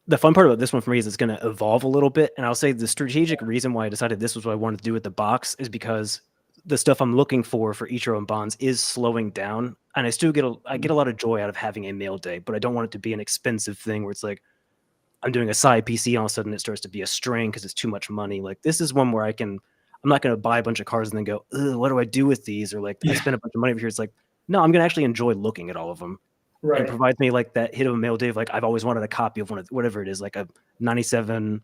the fun part about this one for me is it's going to evolve a little bit. And I'll say the strategic reason why I decided this was what I wanted to do with the box is because the stuff I'm looking for Ichiro and Bonds is slowing down. And I still get a lot of joy out of having a mail day, but I don't want it to be an expensive thing where it's like I'm doing a side PC, all of a sudden it starts to be a strain because it's too much money. Like, this is one where I'm not going to buy a bunch of cards and then go, what do I do with these? Or like, I spend a bunch of money over here. It's like, no, I'm going to actually enjoy looking at all of them. Right. It provides me like that hit of a mail day of like, I've always wanted a copy of one of whatever it is, like a 97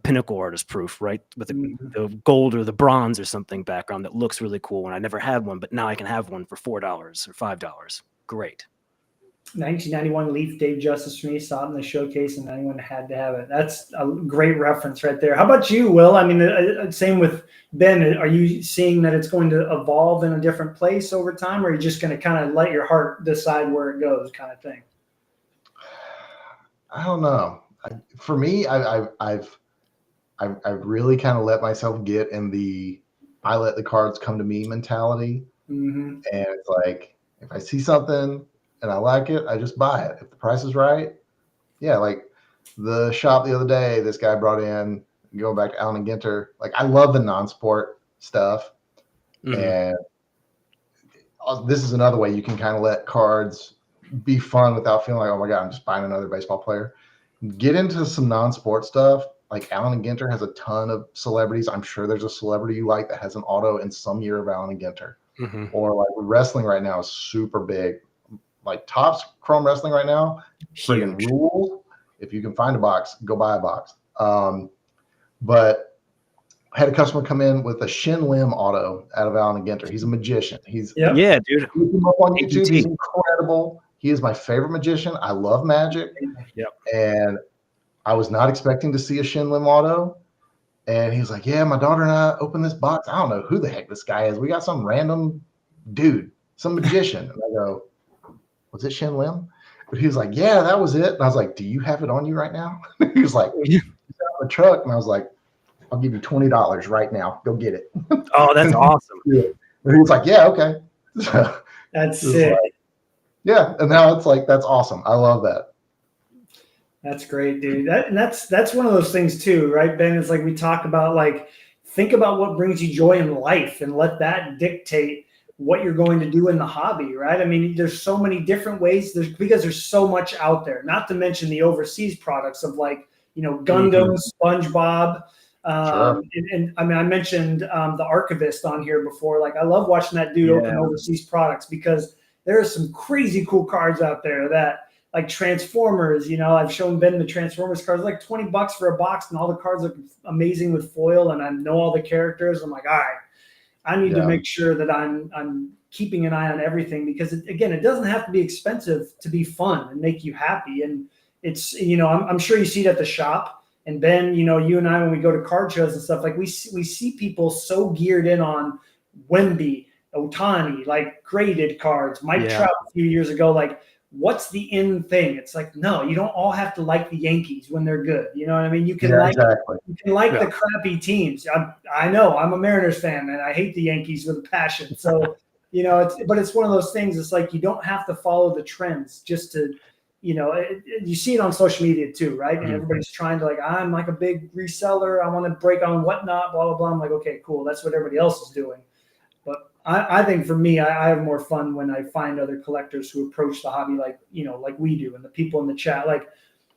Pinnacle artist proof, right? With the gold or the bronze or something background that looks really cool. And I never had one, but now I can have one for $4 or $5. Great. 1991 Leaf Dave Justice for me. Saw it in the showcase, and anyone had to have it. That's a great reference right there. How about you, Will? I mean, same with Ben. Are you seeing that it's going to evolve in a different place over time, or are you just going to kind of let your heart decide where it goes, kind of thing? I don't know. For me, I've really kind of let myself get in the I let the cards come to me mentality. Mm-hmm. And it's like, if I see something and I like it, I just buy it. If the price is right, yeah. Like the shop the other day, this guy brought in, going back to Allen and Ginter. Like, I love the non-sport stuff. And this is another way you can kind of let cards be fun without feeling like, oh my God, I'm just buying another baseball player. Get into some non-sport stuff. Like Allen and Ginter has a ton of celebrities. I'm sure there's a celebrity you like that has an auto in some year of Allen and Ginter. Or like wrestling right now is super big. Like Topps Chrome Wrestling right now, friggin' rules. If you can find a box, go buy a box. But I had a customer come in with a Shin Lim auto out of Allen and Ginter. He's a magician. Yeah, dude. Look him up on YouTube. He's incredible. He is my favorite magician. I love magic. Yep. And I was not expecting to see a Shin Lim auto. And he was like, yeah, my daughter and I opened this box. I don't know who the heck this guy is. We got some random dude, some magician. And I go, was it Shin Lim? But he was like, yeah, that was it. And I was like, do you have it on you right now? He was like, it's out of the truck. And I was like, I'll give you $20 right now. Go get it. Oh, that's awesome. Yeah. And he was like, yeah, okay. So, that's sick. Like, yeah. And now it's like, that's awesome. I love that. That's great, dude. That's one of those things too, right, Ben? It's like we talk about, like, think about what brings you joy in life and let that dictate what you're going to do in the hobby, right? I mean, there's so many different ways because there's so much out there, not to mention the overseas products of, like, you know, Gundam, SpongeBob. Sure. And I mean, I mentioned the Archivist on here before. Like, I love watching that dude open overseas products because there are some crazy cool cards out there that, like Transformers, you know, I've shown Ben the Transformers cards, like $20 for a box, and all the cards look amazing with foil, and I know all the characters. I'm like, all right, I need to make sure that I'm keeping an eye on everything because, again, it doesn't have to be expensive to be fun and make you happy. And it's, you know, I'm sure you see it at the shop. And Ben, you know, you and I, when we go to card shows and stuff, like we see people so geared in on Wemby, Ohtani, like graded cards, Mike Trout a few years ago, like, what's the in thing? It's like, no, you don't all have to like the Yankees when they're good. You know what I mean? You can the crappy teams. I know I'm a Mariners fan and I hate the Yankees with a passion. So, you know, it's one of those things. It's like, you don't have to follow the trends just to, you know, you see it on social media too, right? And everybody's trying to, like, I'm like a big reseller. I want to break on whatnot, blah, blah, blah. I'm like, okay, cool. That's what everybody else is doing. But I think for me, I have more fun when I find other collectors who approach the hobby like, you know, like we do, and the people in the chat, like,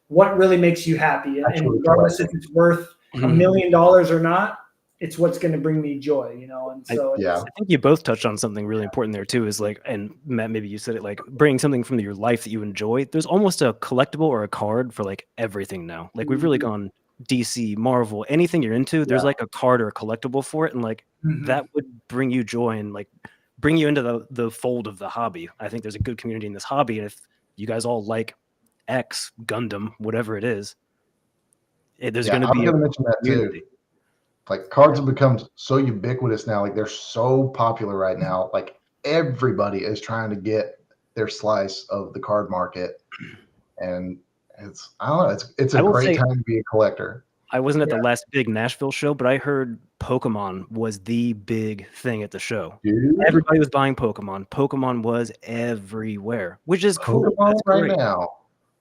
what really makes you happy? And regardless if it's worth $1 million or not, it's what's going to bring me joy, you know? And so I think you both touched on something really important there too, is like, and Matt, maybe you said it, like bringing something from your life that you enjoy. There's almost a collectible or a card for like everything now. Like we've really gone DC, Marvel, anything you're into, there's like a card or a collectible for it. And like that would bring you joy and like bring you into the fold of the hobby. I think there's a good community in this hobby. And if you guys all like X, Gundam, whatever it is, there's going to be I'm going to mention that community. too. Like cards have become so ubiquitous now. Like they're so popular right now. Like everybody is trying to get their slice of the card market. And it's, I don't know, it's a great time to be a collector. I wasn't at the last big Nashville show, but I heard Pokemon was the big thing at the show. Dude, everybody was buying Pokemon. Pokemon was everywhere, which is cool. That's right great. Now,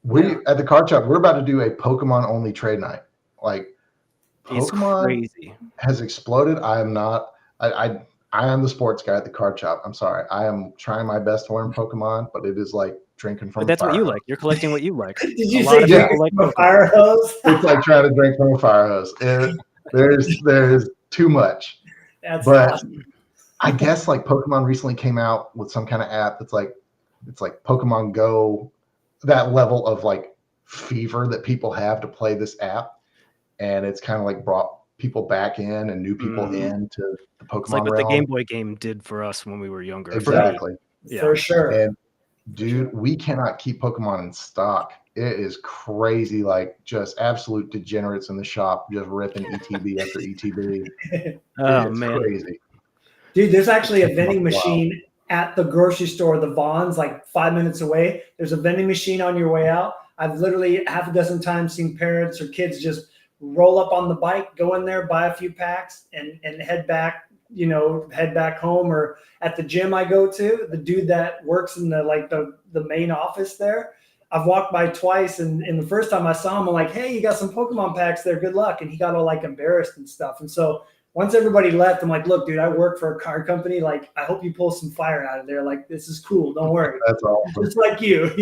we at the card shop, we're about to do a Pokemon only trade night. Like Pokemon has exploded. I am not. I am the sports guy at the card shop. I'm sorry. I am trying my best to learn Pokemon, but it is like drinking from. But that's what you like. You're collecting what you like. Did you say drinking from a fire hose? It's like trying to drink from a fire hose. There's too much. That's but awesome. I guess like Pokemon recently came out with some kind of app that's like, it's like Pokemon Go, that level of like fever that people have to play this app. And it's kind of like brought people back in and new people into the Pokemon it's like realm. what the Game Boy game did for us when we were younger. Exactly. For sure. And Dude, we cannot keep Pokemon in stock. It is crazy, like just absolute degenerates in the shop, just ripping ETB after ETB. Oh It's man. crazy. Dude, there's actually a vending Wow. machine at the grocery store, the Vons, like 5 minutes away. There's a vending machine on your way out. I've literally half a dozen times seen parents or kids just roll up on the bike, go in there, buy a few packs, and head back, head back home. Or at the gym I go to, the dude that works in the main office there, I've walked by twice, and the first time I saw him, I'm like, hey, you got some Pokemon packs there, good luck. And he got all like embarrassed and stuff. And so once everybody left, I'm like, look, dude, I work for a card company. Like, I hope you pull some fire out of there. Like, this is cool. Don't worry. That's awesome. Just like you,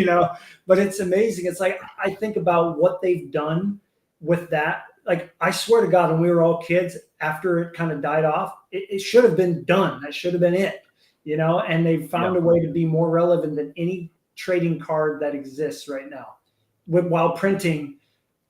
but it's amazing. It's like, I think about what they've done with that. Like, I swear to God, when we were all kids, after it kind of died off, it should have been done. That should have been it, and they've found a way to be more relevant than any trading card that exists right now, while printing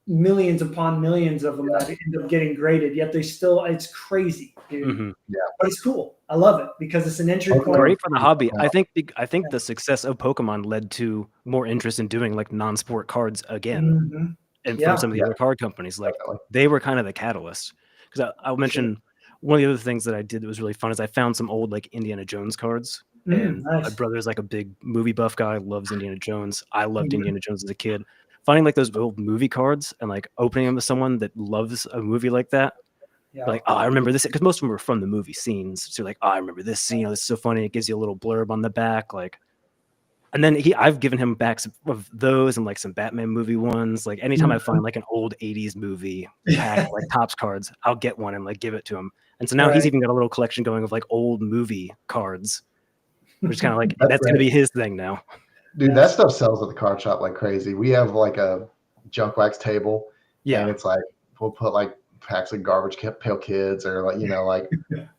millions upon millions of them that end up getting graded, yet it's crazy, dude. Mm-hmm. Yeah, but it's cool. I love it because it's an entry point. Great for the hobby. I think the success of Pokemon led to more interest in doing like non-sport cards again, and from some of the other card companies, like they were kind of the catalyst. Because I'll mention one of the other things that I did that was really fun is I found some old like Indiana Jones cards. And my brother's like a big movie buff guy, loves Indiana Jones. I loved Indiana Jones as a kid. Finding like those old movie cards and like opening them to someone that loves a movie like that. Yeah. Like, oh, I remember this, because most of them were from the movie scenes. So you're like, oh, I remember this scene. This is so funny. It gives you a little blurb on the back. Like, and then I've given him backs of those and like some Batman movie ones. Like anytime I find like an old 80s movie pack, like Topps cards, I'll get one and like give it to him. And so now he's even got a little collection going of like old movie cards, which is kind of like, that's going to be his thing now. Dude, that stuff sells at the card shop like crazy. We have like a junk wax table. Yeah. And it's like, we'll put like packs of Garbage Pail Kids or like, like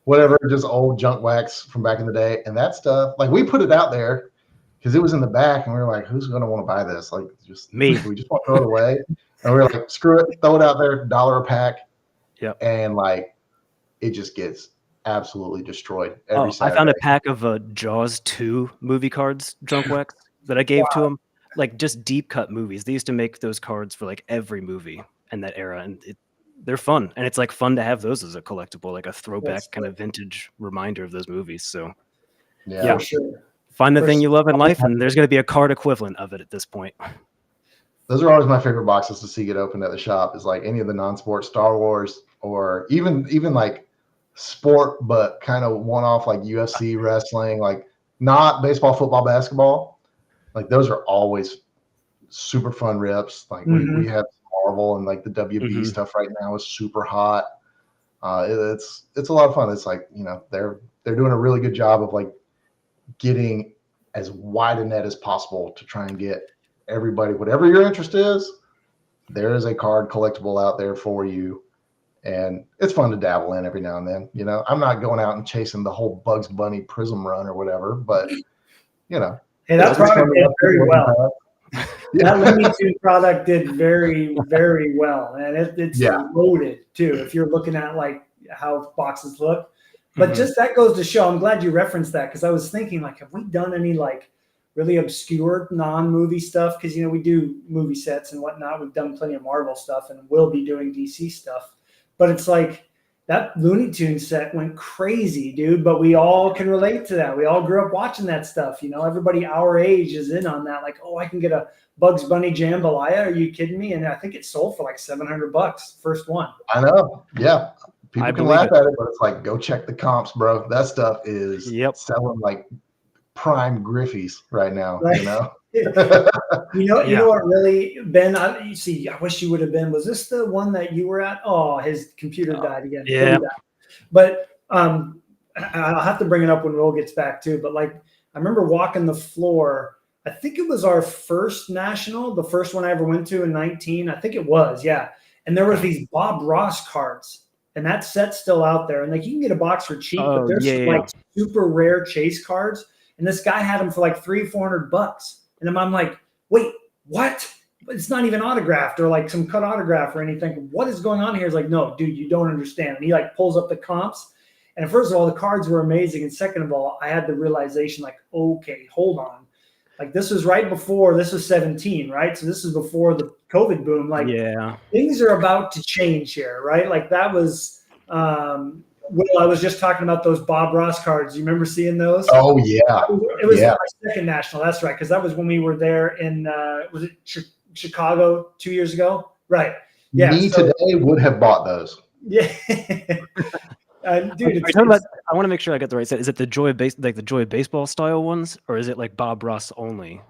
whatever, just old junk wax from back in the day. And that stuff, like we put it out there because it was in the back and we were like, who's going to want to buy this? Like just me. We just want to throw it away. And we were like, screw it, throw it out there, $1 a pack. Yeah. And like, it just gets absolutely destroyed every Saturday. I found a pack of Jaws 2 movie cards, junk wax, that I gave to him, like just deep cut movies. They used to make those cards for like every movie in that era, and they're fun. And it's like fun to have those as a collectible, like a throwback kind of vintage reminder of those movies. So yeah, sure. Find the thing you love in life, and there's going to be a card equivalent of it at this point. Those are always my favorite boxes to see get opened at the shop, is like any of the non-sport Star Wars, or even like sport, but kind of one-off like UFC, wrestling, like not baseball, football, basketball. Like those are always super fun rips. Like we have Marvel and like the WB stuff right now is super hot. It's a lot of fun. It's like, they're doing a really good job of like getting as wide a net as possible to try and get everybody, whatever your interest is, there is a card collectible out there for you. And it's fun to dabble in every now and then. I'm not going out and chasing the whole Bugs Bunny Prism run or whatever, but Hey, that product did very well. That Looney Tunes product did very, very well, and it's loaded too. If you're looking at like how boxes look, but just that goes to show. I'm glad you referenced that, because I was thinking like, have we done any like really obscure non-movie stuff? Because we do movie sets and whatnot. We've done plenty of Marvel stuff, and we'll be doing DC stuff. But it's like, that Looney Tunes set went crazy, dude. But we all can relate to that. We all grew up watching that stuff. Everybody our age is in on that. Like, oh, I can get a Bugs Bunny Jambalaya. Are you kidding me? And I think it sold for like $700, first one. I know. Yeah. People can laugh at it, but it's like, go check the comps, bro. That stuff is selling like prime Griffies right now, You know what really, Ben, I wish you would have been. Was this the one that you were at? Oh, his computer died again. Yeah. But I'll have to bring it up when Will gets back too. But like, I remember walking the floor. I think it was our first national, the first one I ever went to in 19. I think it was, yeah. And there was these Bob Ross cards, and that set's still out there. And like, you can get a box for cheap, but they're like super rare chase cards. And this guy had them for like $300-400. And then I'm like, wait, what? It's not even autographed or like some cut autograph or anything. What is going on here? He's like, no, dude, you don't understand. And he like pulls up the comps. And first of all, the cards were amazing. And second of all, I had the realization like, okay, hold on. Like this was right before, this was 17, right? So this is before the COVID boom. Like things are about to change here, right? Like that was, Will, I was just talking about those Bob Ross cards. You remember seeing those? Oh yeah. It was my second national. That's right. Cause that was when we were there in, was it Chicago 2 years ago? Right. Yeah. Me today would have bought those. Yeah. Dude, I want to make sure I get the right set. Is it the Joy Baseball style ones, or is it like Bob Ross only?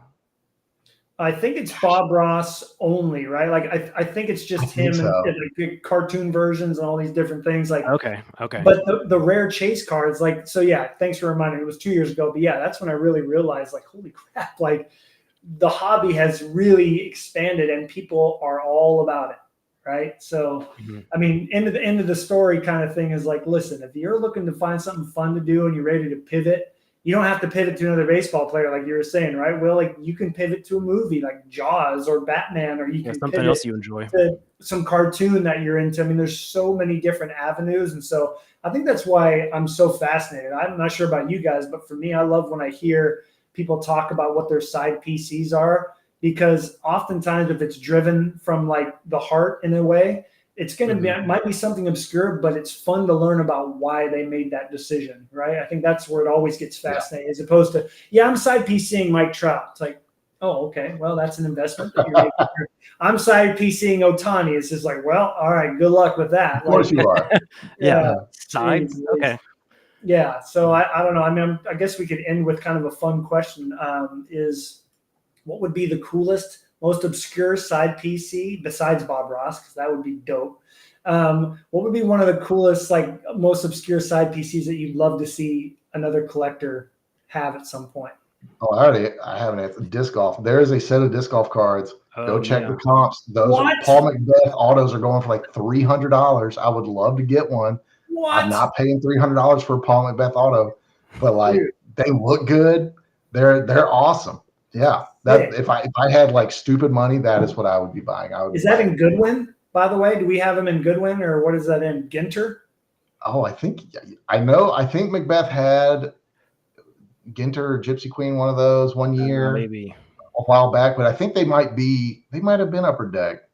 I think it's Bob Ross only, right? Like I think it's just him and like cartoon versions and all these different things. Like okay. But the rare chase cards, like so, yeah. Thanks for reminding me. It was 2 years ago, but yeah, that's when I really realized, like, holy crap! Like the hobby has really expanded, and people are all about it. Right. So, I mean, end of the story kind of thing is like, listen, if you're looking to find something fun to do and you're ready to pivot, you don't have to pivot to another baseball player, like you were saying, right? Well, like you can pivot to a movie like Jaws or Batman, or you can something pivot else you enjoy, to some cartoon that you're into. I mean, there's so many different avenues. And so I think that's why I'm so fascinated. I'm not sure about you guys, but for me, I love when I hear people talk about what their side PCs are. Because oftentimes, if it's driven from like the heart in a way, it's going to be, it might be something obscure, but it's fun to learn about why they made that decision, right? I think that's where it always gets fascinating, as opposed to, I'm side PCing Mike Trout. It's like, oh, okay, well, that's an investment that you're making. I'm side PCing Ohtani. It's just like, well, all right, good luck with that. Of course you are. Side, okay. Yeah, so I don't know. I mean, I guess we could end with kind of a fun question. What would be the coolest, most obscure side PC besides Bob Ross? Because that would be dope. What would be one of the coolest, like most obscure side PCs that you'd love to see another collector have at some point? Oh, I haven't answered disc golf. There is a set of disc golf cards. Go check the comps. Those Paul McBeth autos are going for like $300. I would love to get one. I'm not paying $300 for a Paul McBeth auto, but like they look good. They're awesome. Yeah. If I had like stupid money, that is what I would be buying. Is that in Goodwin, by the way? Do we have them in Goodwin, or what is that in Ginter? Oh, I think Macbeth had Ginter or Gypsy Queen, one of those one year, maybe a while back, but I think they might have been Upper Deck.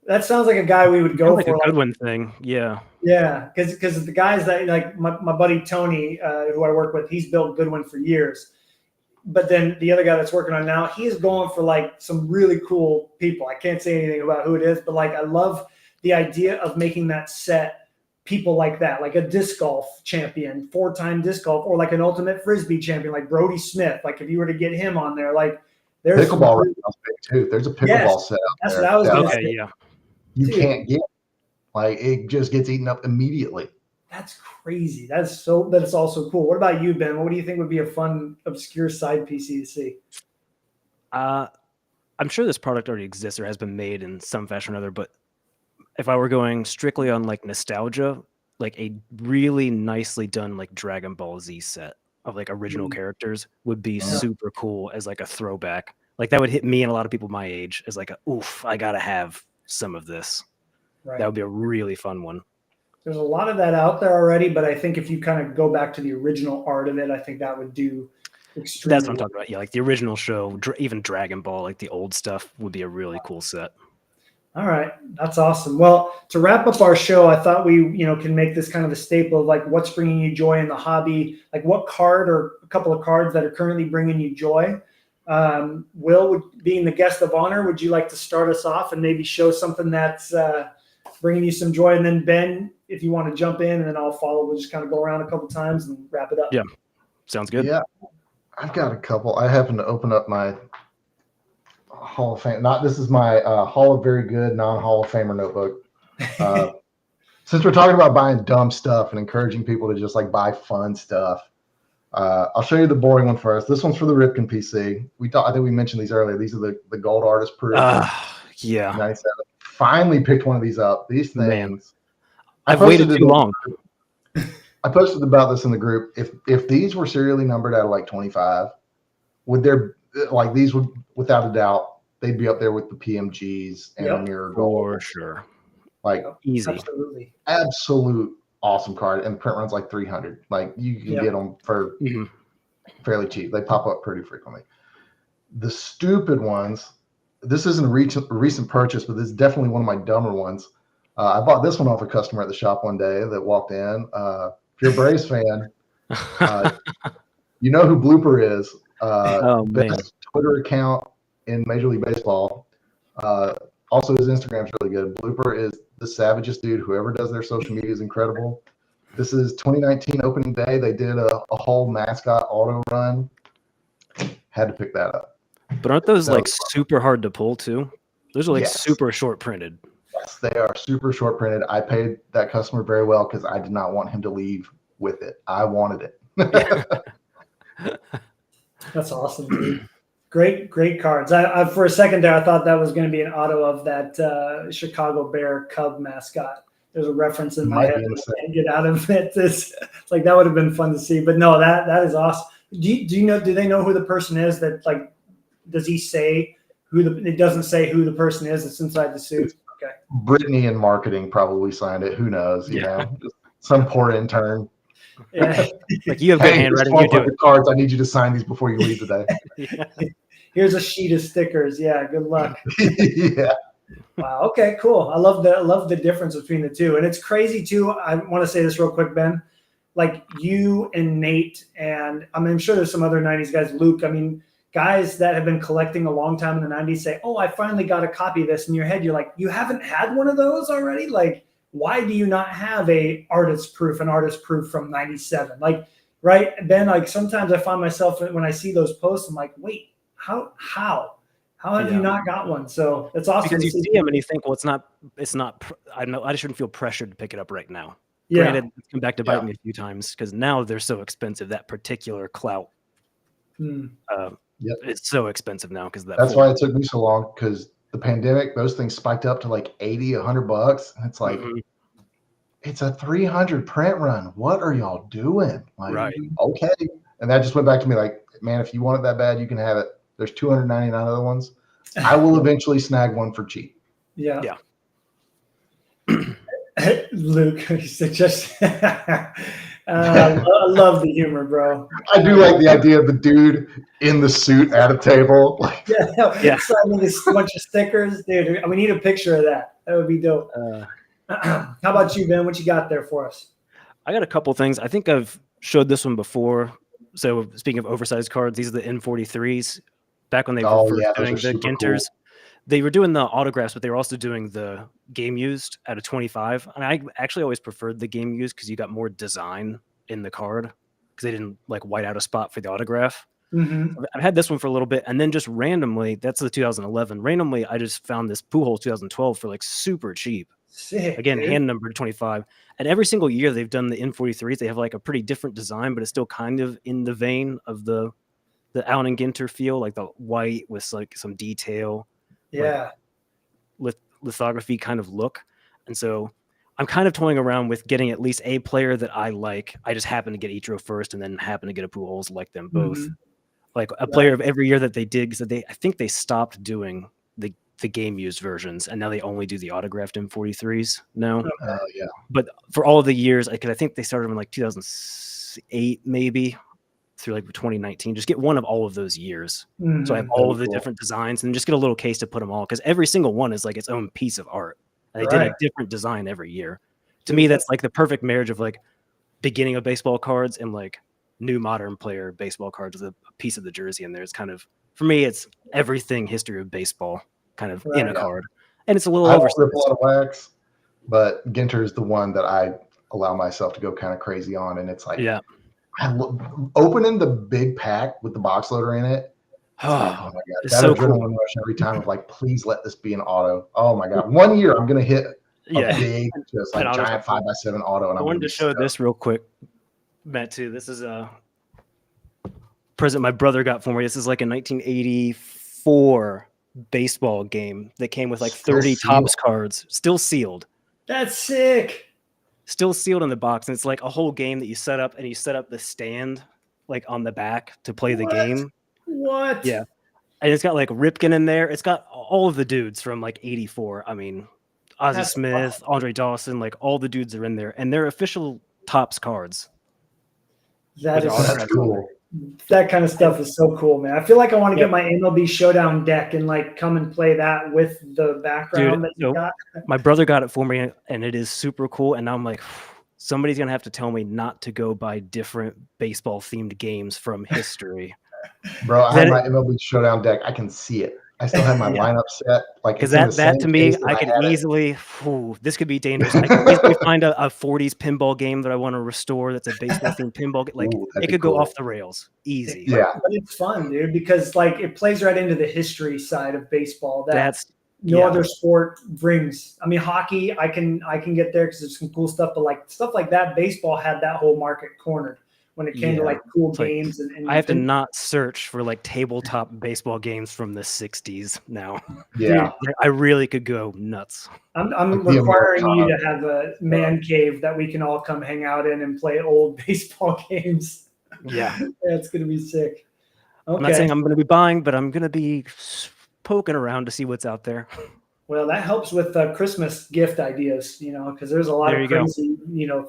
That sounds like a guy we would go like for. A Goodwin thing. Yeah. Yeah. Because the guys that like my buddy Tony, who I work with, he's built Goodwin for years. But then the other guy that's working on it now, he's going for like some really cool people. I can't say anything about who it is, but like I love the idea of making that set people like that, like a disc golf champion, 4-time disc golf, or like an ultimate frisbee champion, like Brody Smith. Like if you were to get him on there, like there's pickleball right now big too. There's a pickleball set out that's there. What I was going to say. Yeah. You can't get like it just gets eaten up immediately. That's crazy. That is also cool. What about you, Ben? What do you think would be a fun, obscure side PC to see? I'm sure this product already exists or has been made in some fashion or other, but if I were going strictly on like nostalgia, like a really nicely done like Dragon Ball Z set of like original characters would be super cool as like a throwback. Like that would hit me and a lot of people my age as like I gotta have some of this. Right. That would be a really fun one. There's a lot of that out there already, but I think if you kind of go back to the original art of it, I think that would do extremely. That's what I'm talking about. Yeah, like the original show, even Dragon Ball, like the old stuff would be a really cool set. All right, that's awesome. Well, to wrap up our show, I thought we, can make this kind of a staple of like what's bringing you joy in the hobby. Like what card or a couple of cards that are currently bringing you joy. Will, being the guest of honor, would you like to start us off and maybe show something that's bringing you some joy? And then Ben, if you want to jump in, and then I'll follow. We'll just kind of go around a couple times and wrap it up. Yeah, sounds good. Yeah, I've got a couple. I happen to open up my Hall of Fame. This is my Hall of Very Good non-Hall of Famer notebook. Since we're talking about buying dumb stuff and encouraging people to just like buy fun stuff, I'll show you the boring one first. This one's for the Ripken PC. I think we mentioned these earlier. These are the gold artist proof. Yeah. 97. Finally picked one of these up. These things. Man. I've waited too long. I posted about this in the group. If these were serially numbered out of like 25, would there like these would without a doubt they'd be up there with the PMGs and Mirror Gold for sure. Like easy, absolute awesome card, and the print runs like 300. Like you can get them for fairly cheap. They pop up pretty frequently. the stupid ones. This isn't a recent purchase, but this is definitely one of my dumber ones. I bought this one off a customer at the shop one day that walked in. If you're a Braves fan, you know who Blooper is. Oh, man. Best Twitter account in Major League Baseball. Also, his Instagram's really good. Blooper is the savagest dude. Whoever does their social media is incredible. This is 2019 opening day. They did a whole mascot auto run. Had to pick that up. But aren't those like super hard to pull too? Those are like Yes. super short printed. Yes, they are super short printed. I paid that customer very well because I did not want him to leave with it. I wanted it. That's awesome, dude. Great cards. I for a second there, I thought that was going to be an auto of that Chicago Bear Cub mascot. There's a reference in my head. And get out of it. It's like that would have been fun to see. But no, that is awesome. Do you know? Do they know who the person is that like? Does he say who it doesn't say who the person is that's inside the suit? Okay. Brittany in marketing probably signed it. Who knows? You know, some poor intern. Yeah. Like you have good handwriting. You do it. Cards. I need you to sign these before you leave today. Here's a sheet of stickers. Yeah. Good luck. Yeah. Wow. Okay. Cool. I love the difference between the two, and it's crazy too. I want to say this real quick, Ben. Like you and Nate, and I mean, I'm sure there's some other '90s guys. Luke. I mean, guys that have been collecting a long time in the '90s say, "Oh, I finally got a copy of this." In your head, you're like, "You haven't had one of those already? Like, why do you not have an artist proof from '97?" Like, right, Ben? Like sometimes I find myself when I see those posts, I'm like, "Wait, how have you not got one?" So it's awesome because you see them and you think, well, it's not. I know I just shouldn't feel pressured to pick it up right now. Yeah. Granted, it's come back to bite me a few times because now they're so expensive. That particular clout. It's so expensive now because that's why it took me so long, because the pandemic, those things spiked up to like $80-$100, and it's like it's a 300 print run. What are y'all doing? Like, okay, and that just went back to me like, man, if you want it that bad, you can have it. There's 299 other ones. I will eventually snag one for cheap. Yeah. Luke, he suggests. I love the humor, bro. I do like the idea of the dude in the suit at a table. Signing a bunch of stickers, dude. We need a picture of that. That would be dope. How about you, Ben? What you got there for us? I got a couple things. I think I've showed this one before. So speaking of oversized cards, these are the N43s. Back when they were first doing the Ginters. Cool. They were doing the autographs, but they were also doing the game used at a 25. And I actually always preferred the game used because you got more design in the card because they didn't like white out a spot for the autograph. I've had this one for a little bit, and then just randomly, that's the 2011. Randomly, I just found this Pujols 2012 for like super cheap. Sick, again, dude. Hand numbered 25. And every single year they've done the N43s. They have like a pretty different design, but it's still kind of in the vein of the Allen and Ginter feel, like the white with like some detail. Like lithography kind of look. And so I'm kind of toying around with getting at least a player that I like. I just happen to get Ichiro first and then happen to get a Pujols, like them both. Like a player of every year that they did, because I think they stopped doing the game used versions and now they only do the autographed M43s now. But for all of the years, I think they started in like 2008 maybe through like 2019. Just get one of all of those years. So I have all of the different designs and just get a little case to put them all, because every single one is like its own piece of art. And they did a different design every year. To me, that's like the perfect marriage of like beginning of baseball cards and like new modern player baseball cards with a piece of the jersey in there. It's kind of, for me, it's everything history of baseball kind of in a card. And it's a little oversized. I rip a lot of wax, but Ginter is the one that I allow myself to go kind of crazy on. And it's like, opening the big pack with the box loader in it. Oh my God. That so adrenaline rush every time of like, please let this be an auto. Oh my God. One year I'm going to hit a big, just like giant 5x7 auto. And I wanted to show this real quick, Matt, too. This is a present my brother got for me. This is like a 1984 baseball game that came with like 30 Topps cards, still sealed. That's sick. Still sealed in the box, and it's like a whole game that you set up, and you set up the stand like on the back to play the game. What? Yeah, and it's got like Ripken in there. It's got all of the dudes from like '84. I mean, Ozzie Smith, Andre Dawson, like all the dudes are in there, and they're official Topps cards. That's cool. That kind of stuff is so cool, man. I feel like I want to get my MLB Showdown deck and like come and play that with the background that you got. My brother got it for me, and it is super cool. And I'm like, somebody's gonna have to tell me not to go buy different baseball themed games from history. Bro, I have my MLB Showdown deck. I can see it. I still have my lineup set. Like, because that to me, I can easily. This could be dangerous. I can easily find a 40s pinball game that I want to restore. That's a baseball themed pinball. Like, it could go off the rails easy. Yeah, but it's fun, dude, because like it plays right into the history side of baseball. That's no other sport brings. I mean, hockey, I can get there because there's some cool stuff, but like stuff like that, baseball had that whole market cornered when it came to like cool games. And I have to not search for like tabletop baseball games from the 60s now. Yeah. Dude, I really could go nuts. I'm requiring you to have a man cave that we can all come hang out in and play old baseball games. Yeah. That's going to be sick. Okay. I'm not saying I'm going to be buying, but I'm going to be poking around to see what's out there. Well, that helps with Christmas gift ideas, because there's a lot of crazy,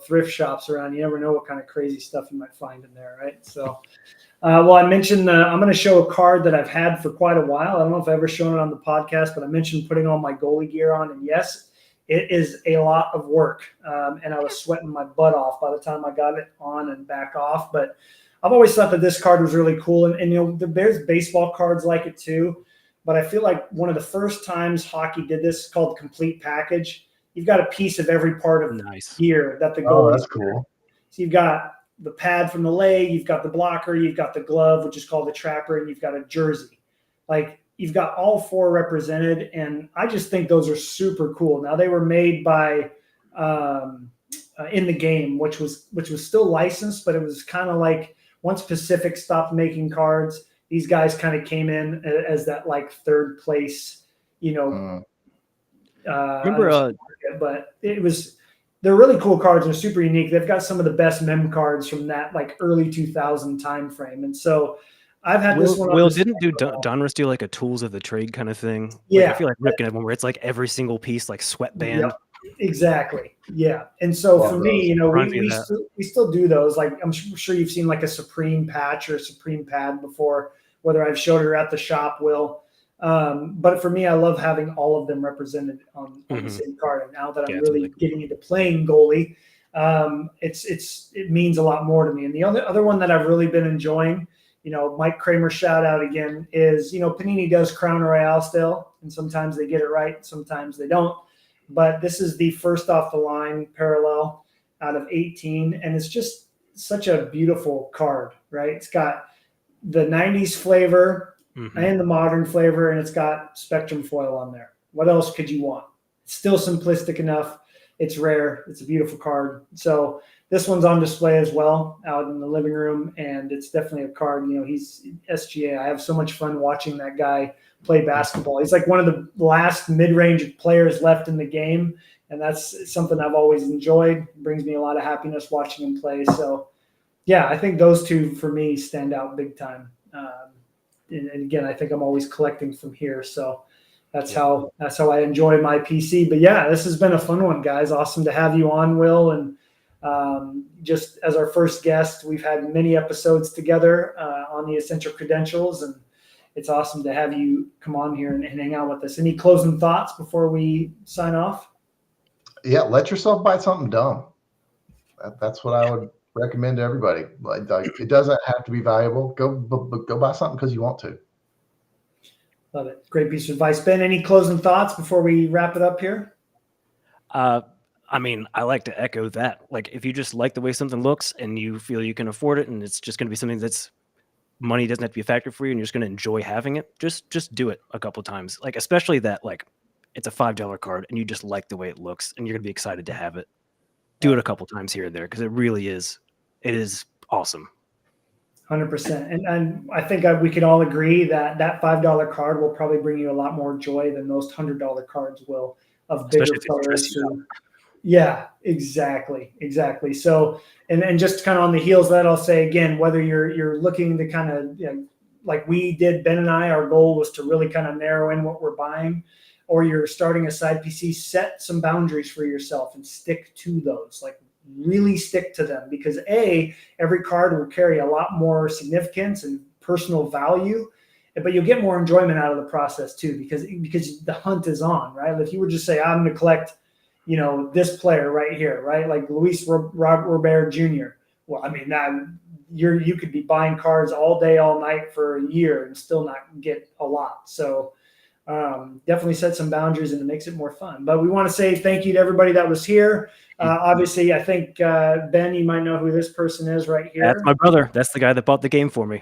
thrift shops around. You never know what kind of crazy stuff you might find in there, right? So, well, I mentioned I'm going to show a card that I've had for quite a while. I don't know if I've ever shown it on the podcast, but I mentioned putting all my goalie gear on, and yes, it is a lot of work, and I was sweating my butt off by the time I got it on and back off. But I've always thought that this card was really cool, and there's baseball cards like it too. But I feel like one of the first times hockey did this is called complete package. You've got a piece of every part of gear that the goalie. Oh, that's cool. So you've got the pad from the leg, you've got the blocker, you've got the glove, which is called the trapper, and you've got a jersey. Like you've got all four represented, and I just think those are super cool. Now they were made by In the Game, which was still licensed, but it was kind of like once Pacific stopped making cards, these guys kind of came in as that like third place, Remember, but they're really cool cards. They're super unique. They've got some of the best mem cards from that like early 2000 time frame. And so I've had this one. Will didn't Donruss do like a tools of the trade kind of thing? Yeah. Like, I feel like Ripken had one where it's like every single piece, like sweatband. Yep. Exactly. Yeah. And so for me, we still do those. Like I'm sure you've seen like a Supreme patch or a Supreme pad before, whether I've showed it at the shop, Will. But for me, I love having all of them represented on the same card. And now that I'm really getting into playing goalie, it means a lot more to me. And the other one that I've really been enjoying, Mike Kramer shout out again is, Panini does Crown Royale still, and sometimes they get it right, sometimes they don't. But this is the first off the line parallel out of 18. And it's just such a beautiful card, right? It's got the 90s flavor and the modern flavor, and it's got Spectrum foil on there. What else could you want? It's still simplistic enough. It's rare. It's a beautiful card. So this one's on display as well out in the living room, and it's definitely a card. He's SGA. I have so much fun watching that guy play basketball. He's like one of the last mid-range players left in the game, and that's something I've always enjoyed. It brings me a lot of happiness watching him play. So, yeah, I think those two for me stand out big time. And again, I think I'm always collecting from here. So that's how I enjoy my PC. But yeah, this has been a fun one, guys. Awesome to have you on, Will. And just as our first guest, we've had many episodes together on the Essential Credentials, and it's awesome to have you come on here and hang out with us. Any closing thoughts before we sign off? Yeah, let yourself buy something dumb. That's what I would recommend to everybody. Like it doesn't have to be valuable. Go buy something because you want to. Love it. Great piece of advice. Ben, any closing thoughts before we wrap it up here? I mean, I like to echo that. Like, if you just like the way something looks and you feel you can afford it, and it's just going to be something that's money doesn't have to be a factor for you, and you're just going to enjoy having it, just do it a couple times. Like, especially that, like, it's a $5 card and you just like the way it looks and you're going to be excited to have it. Do it a couple times here and there because it really is. It is awesome. 100%. And I think we can all agree that $5 card will probably bring you a lot more joy than most $100 cards will of bigger players. Yeah, exactly. So, and just kind of on the heels of that, I'll say again, whether you're looking to kind of, like we did, Ben and I, our goal was to really kind of narrow in what we're buying, or you're starting a side PC, set some boundaries for yourself and stick to those. Like, really stick to them, because every card will carry a lot more significance and personal value, but you'll get more enjoyment out of the process too, because the hunt is on, right? If you would just say, I'm going to collect, this player right here, right? Like Luis Robert Jr. Well, I mean, you could be buying cards all day, all night for a year and still not get a lot. So definitely set some boundaries, and it makes it more fun. But we want to say thank you to everybody that was here. Obviously, I think, Ben, you might know who this person is right here. That's my brother. That's the guy that bought the game for me.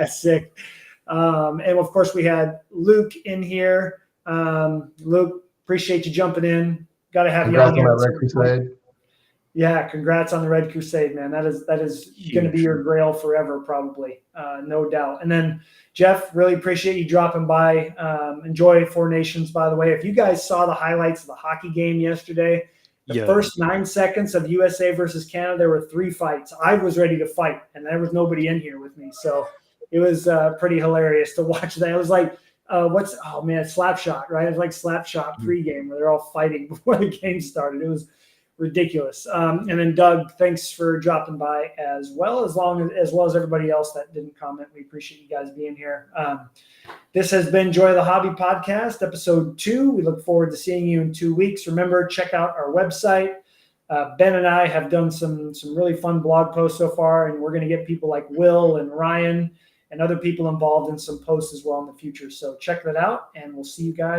Sick. And of course, we had Luke in here. Luke, appreciate you jumping in. Got to have Congrats you on on here. that Red Crusade. Yeah, congrats on the Red Crusade, man. That is going to be your grail forever, probably, no doubt. And then, Jeff, really appreciate you dropping by. Enjoy Four Nations, by the way. If you guys saw the highlights of the hockey game yesterday, the first 9 seconds of USA versus Canada, there were 3 fights. I was ready to fight, and there was nobody in here with me. So it was pretty hilarious to watch that. It was like, Slapshot, right? It was like Slapshot pregame where they're all fighting before the game started. It was ridiculous. And then Doug, thanks for dropping by as well as everybody else that didn't comment. We appreciate you guys being here. This has been Joy of the Hobby Podcast, episode 2. We look forward to seeing you in 2 weeks. Remember, check out our website. Ben and I have done some really fun blog posts so far, and we're going to get people like Will and Ryan and other people involved in some posts as well in the future. So check that out, and we'll see you guys.